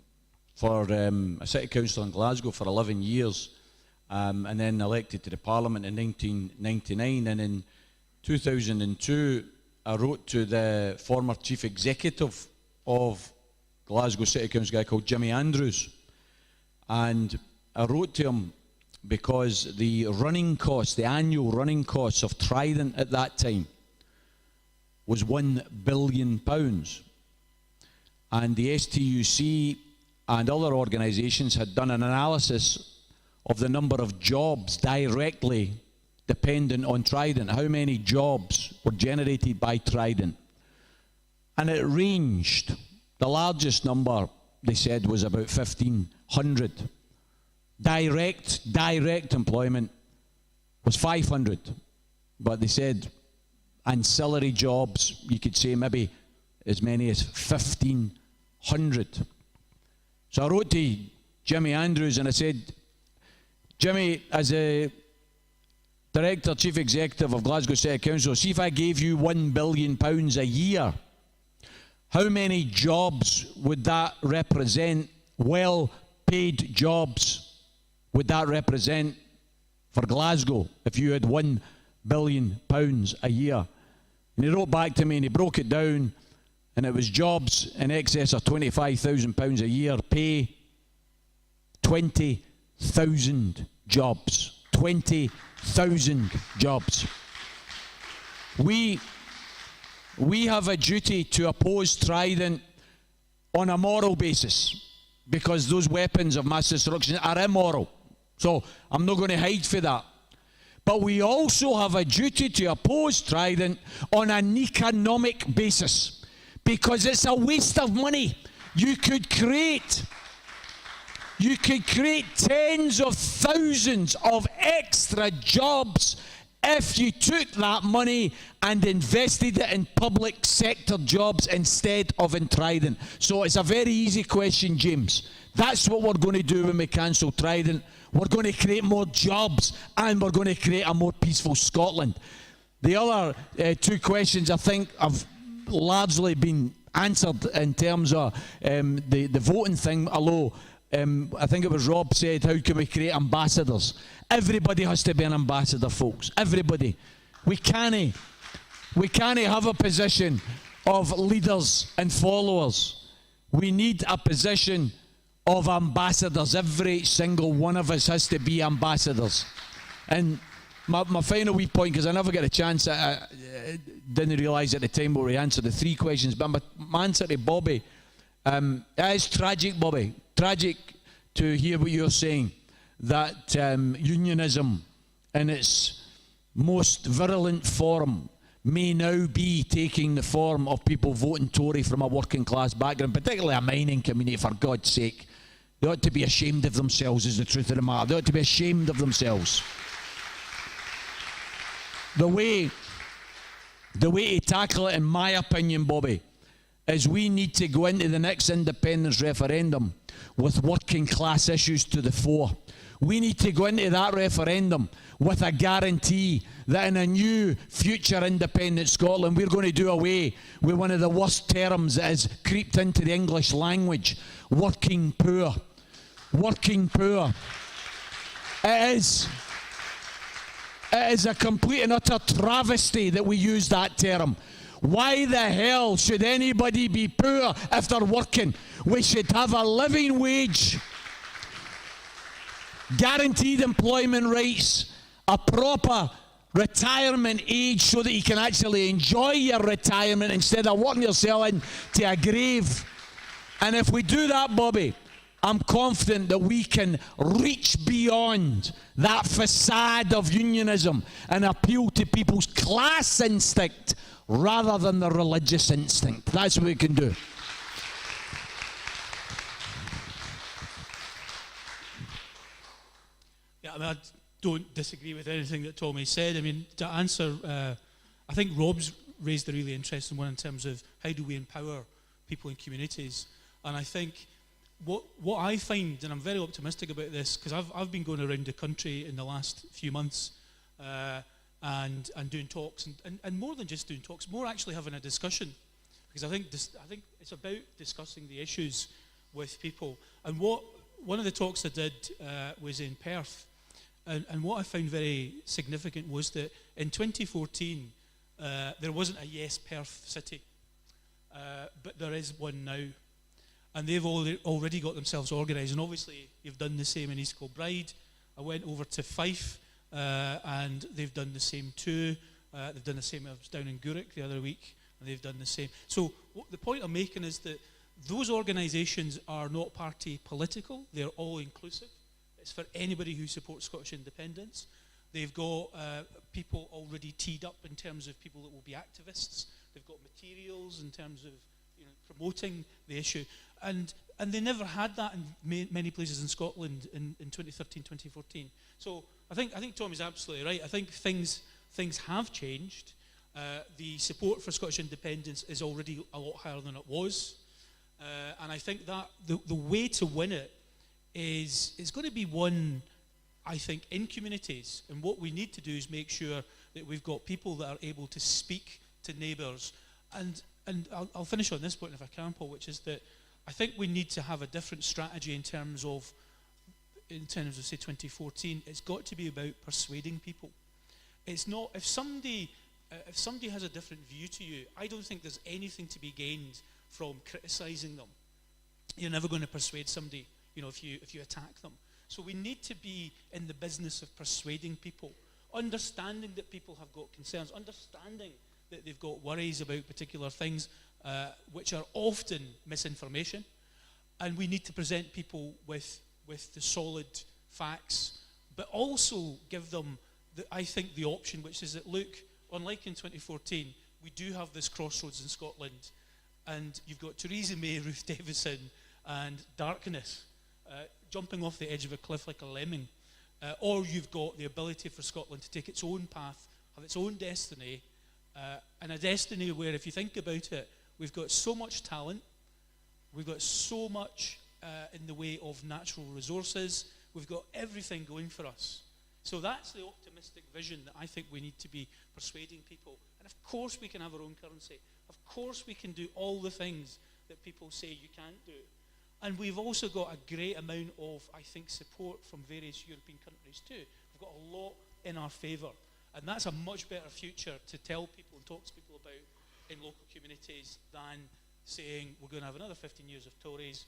for a city council in Glasgow for 11 years, and then elected to the Parliament in 1999. And in 2002, I wrote to the former chief executive of Glasgow City Council, a guy called Jimmy Andrews, and I wrote to him because the running costs, the annual running costs of Trident at that time was £1 billion. And the STUC and other organisations had done an analysis of the number of jobs directly dependent on Trident, how many jobs were generated by Trident. And it ranged. The largest number, they said, was about 1,500. Direct employment was 500. But they said ancillary jobs, you could say maybe as many as 1,500. So I wrote to Jimmy Andrews and I said, Jimmy, as a Director, Chief Executive of Glasgow City Council, see if I gave you £1 billion a year, how many jobs would that represent? Well-paid jobs would that represent for Glasgow if you had £1 billion a year? And he wrote back to me and he broke it down, and it was jobs in excess of £25,000 a year, pay 20,000 jobs. 20,000 jobs. We have a duty to oppose Trident on a moral basis, because those weapons of mass destruction are immoral. So I'm not going to hide for that. But we also have a duty to oppose Trident on an economic basis, because it's a waste of money. You could create tens of thousands of extra jobs if you took that money and invested it in public sector jobs instead of in Trident. So it's a very easy question, James. That's what we're going to do when we cancel Trident. We're going to create more jobs, and we're going to create a more peaceful Scotland. The other two questions, I think, have largely been answered in terms of the voting thing, although I think it was Rob said, how can we create ambassadors? Everybody has to be an ambassador, folks. Everybody. We can't have a position of leaders and followers. We need a position of ambassadors. Every single one of us has to be ambassadors. And my final wee point, because I never get a chance, I didn't realise at the time where we answered the three questions, but my answer to Bobby, it is tragic, Bobby, tragic to hear what you're saying, that unionism in its most virulent form may now be taking the form of people voting Tory from a working class background, particularly a mining community, for God's sake. They ought to be ashamed of themselves, is the truth of the matter. They ought to be ashamed of themselves. The way to tackle it, in my opinion, Bobby, is we need to go into the next independence referendum with working class issues to the fore. We need to go into that referendum with a guarantee that in a new future independent Scotland, we're going to do away with one of the worst terms that has creeped into the English language: working poor. Working poor. It is a complete and utter travesty that we use that term. Why the hell should anybody be poor if they're working? We should have a living wage, guaranteed employment rights, a proper retirement age so that you can actually enjoy your retirement instead of working yourself into a grave. And if we do that, Bobby, I'm confident that we can reach beyond that facade of unionism and appeal to people's class instinct rather than the religious instinct. That's what we can do. Yeah, I mean, I don't disagree with anything that Tommy said. I mean, to answer, I think Rob's raised a really interesting one in terms of how do we empower people in communities. And I think what I find, and I'm very optimistic about this, because I've been going around the country in the last few months and doing talks, and more than just doing talks, more actually having a discussion, because I think it's about discussing the issues with people. And one of the talks I did was in Perth, and what I found very significant was that in 2014 there wasn't a Yes Perth City, but there is one now. And they've already got themselves organised. And obviously, you've done the same in East Kilbride. I went over to Fife, and they've done the same too. They've done the same. I was down in Gourock the other week, and they've done the same. So the point I'm making is that those organisations are not party political. They're all inclusive. It's for anybody who supports Scottish independence. They've got people already teed up in terms of people that will be activists. They've got materials in terms of promoting the issue. And they never had that in many places in Scotland in 2013, 2014. So I think Tommy's absolutely right. I think things have changed. The support for Scottish independence is already a lot higher than it was. And I think that the way to win it is going to be one, I think, in communities. And what we need to do is make sure that we've got people that are able to speak to neighbours. And I'll finish on this point if I can, Paul, which is that I think we need to have a different strategy in terms of, say, 2014. It's got to be about persuading people. It's not, if somebody has a different view to you, I don't think there's anything to be gained from criticising them. You're never going to persuade somebody, if you attack them. So we need to be in the business of persuading people, understanding that people have got concerns, understanding that they've got worries about particular things, which are often misinformation. And we need to present people with the solid facts, but also give them, I think, the option, which is that, look, unlike in 2014, we do have this crossroads in Scotland, and you've got Theresa May, Ruth Davidson, and darkness jumping off the edge of a cliff like a lemming, or you've got the ability for Scotland to take its own path, have its own destiny, and a destiny where, if you think about it, we've got so much talent, we've got so much in the way of natural resources, we've got everything going for us. So that's the optimistic vision that I think we need to be persuading people. And of course we can have our own currency. Of course we can do all the things that people say you can't do. And we've also got a great amount of, I think, support from various European countries too. We've got a lot in our favour. And that's a much better future to tell people and talk to people about in local communities than saying we're going to have another 15 years of Tories.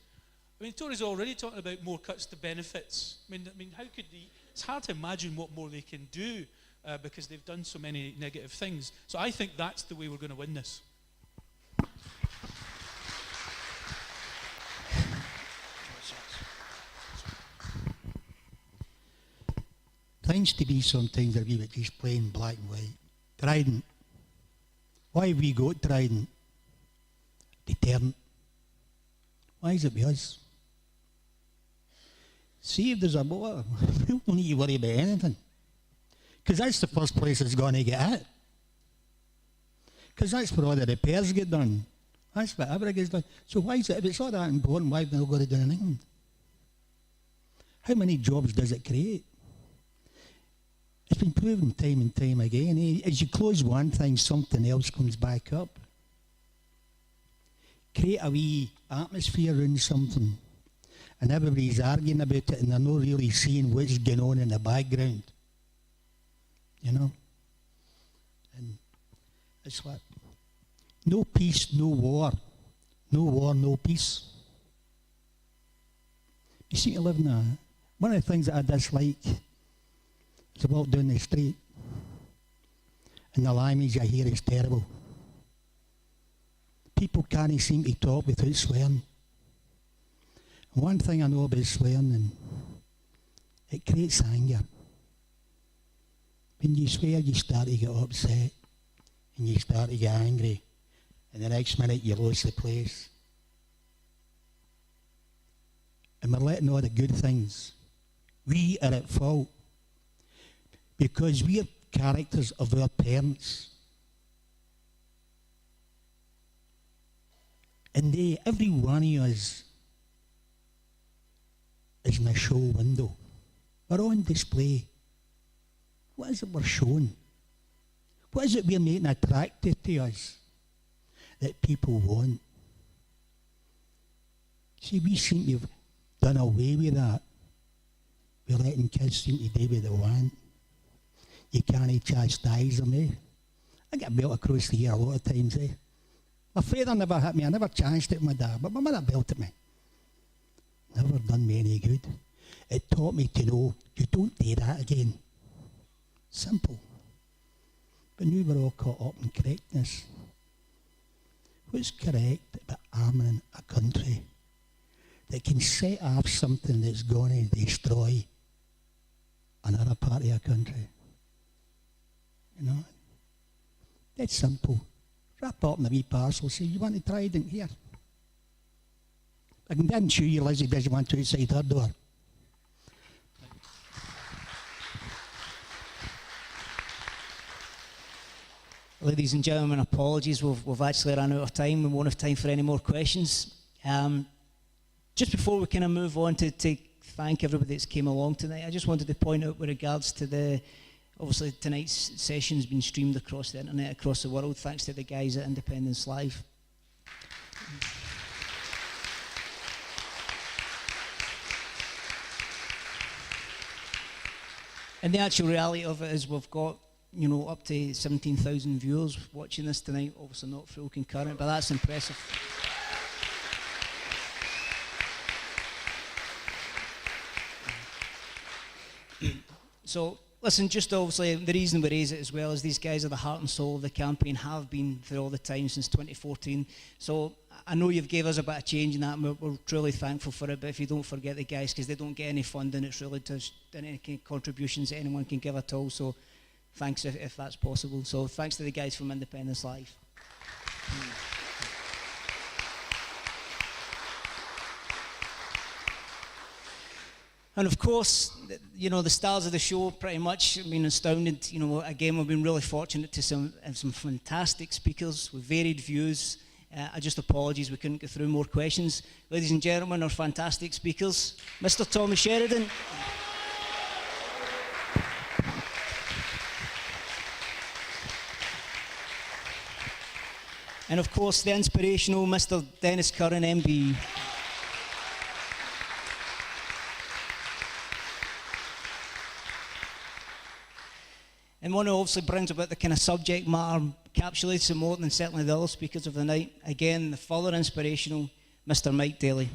I mean, Tories are already talking about more cuts to benefits. I mean, how could it's hard to imagine what more they can do because they've done so many negative things. So I think that's the way we're going to win this. Tends to be sometimes a wee bit just plain black and white. Trident. Why have we got Trident? Deterrent. Why is it with us? See if there's a war, we don't need to worry about anything. Because that's the first place it's going to get hit. Because that's where all the repairs get done. That's what everything gets done. So why is it, if it's all that important, why have they not got it done in England? How many jobs does it create? It's been proven time and time again. As you close one thing, something else comes back up. Create a wee atmosphere around something, and everybody's arguing about it, and they're not really seeing what's going on in the background. And it's like, no peace, no war. No war, no peace. You seem to live in a... One of the things that I dislike is to walk down the street, and the language I hear is terrible. People can't seem to talk without swearing. And one thing I know about swearing, and it creates anger. When you swear, you start to get upset, and you start to get angry, and the next minute you lose the place. And we're letting all the good things. We are at fault because we are characters of our parents. And every one of us is in a show window. We're on display. What is it we're showing? What is it we're making attractive to us that people want? See, we seem to have done away with that. We're letting kids seem to do what they want. You can't chastise them, eh? I get belt across the ear a lot of times, eh? My father never hit me. I never chanced it with my dad, but my mother belted me. Never done me any good. It taught me to know you don't do that again. Simple. But now we're all caught up in correctness. What's correct about arming a country that can set off something that's going to destroy another part of a country? That's simple. Wrap up in a wee parcel, say, you want to Trident here? I can guarantee you Lizzie doesn't want to outside her door. Ladies and gentlemen, apologies, we've actually run out of time. We won't have time for any more questions. Just before we kind of move on to thank everybody that's came along tonight, I just wanted to point out with regards to obviously tonight's session's been streamed across the internet, across the world, thanks to the guys at Independence Live. And the actual reality of it is we've got, you know, up to 17,000 viewers watching this tonight. Obviously not full concurrent, but that's impressive. So, listen, just obviously the reason we raise it as well is these guys are the heart and soul of the campaign, have been for all the time since 2014. So I know you've gave us a bit of change in that, and we're truly thankful for it, but if you don't forget the guys, because they don't get any funding, it's really just any contributions that anyone can give at all. So thanks if that's possible. So thanks to the guys from Independence Live. And of course, you know, the stars of the show pretty much have been astounded. You know, again, we've been really fortunate to some fantastic speakers with varied views. I just apologise we couldn't get through more questions. Ladies and gentlemen, our fantastic speakers, Mr. Tommy Sheridan. And of course, the inspirational Mr. Denis Curran, MB. And one who obviously brings about the kind of subject matter, encapsulates it more than certainly the other speakers of the night. Again, the further inspirational Mr. Mike Dailly.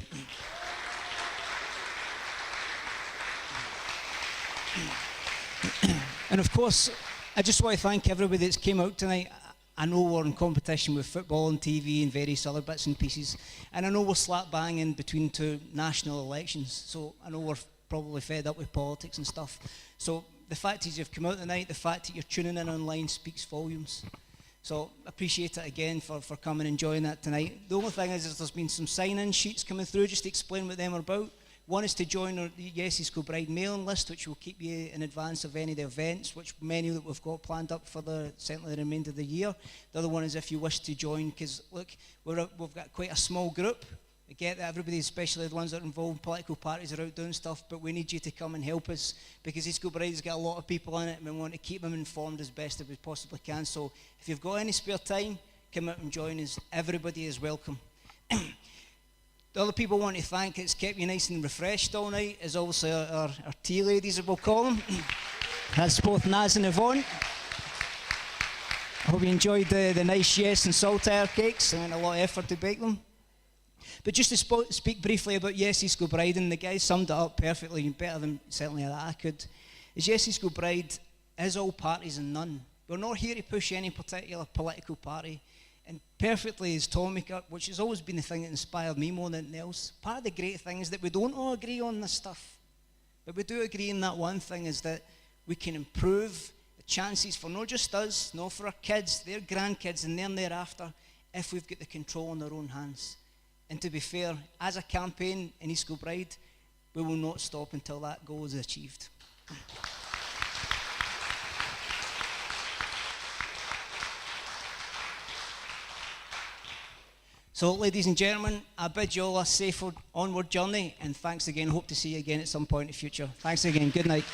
And of course, I just want to thank everybody that's came out tonight. I know we're in competition with football and TV and various other bits and pieces. And I know we're slap bang in between two national elections. So I know we're probably fed up with politics and stuff. So the fact is you've come out tonight, the fact that you're tuning in online speaks volumes. So appreciate it again for coming and enjoying that tonight. The only thing is there's been some sign-in sheets coming through just to explain what them are about. One is to join our East Kilbride mailing list, which will keep you in advance of any of the events, which many that we've got planned up for certainly the remainder of the year. The other one is if you wish to join, because look, we've got quite a small group. I get that everybody, especially the ones that are involved in political parties, are out doing stuff, but we need you to come and help us because East Kilbride's got a lot of people in it and we want to keep them informed as best as we possibly can. So if you've got any spare time, come out and join us. Everybody is welcome. The other people I want to thank, it's kept you nice and refreshed all night, is obviously our tea ladies, as we'll call them. That's both Naz and Yvonne. I hope you enjoyed the nice yes and saltire cakes. I went a lot of effort to bake them. But just to speak briefly about Yes East Kilbride, and the guys summed it up perfectly, better than certainly that I could, is Yes East Kilbride is all parties and none. We're not here to push any particular political party. And perfectly as Tommy, which has always been the thing that inspired me more than anything else, part of the great thing is that we don't all agree on this stuff. But we do agree in that one thing is that we can improve the chances for not just us, not for our kids, their grandkids and then thereafter, if we've got the control in our own hands. And to be fair, as a campaign in East Kilbride, we will not stop until that goal is achieved. So, ladies and gentlemen, I bid you all a safe onward journey, and thanks again. Hope to see you again at some point in the future. Thanks again. Good night.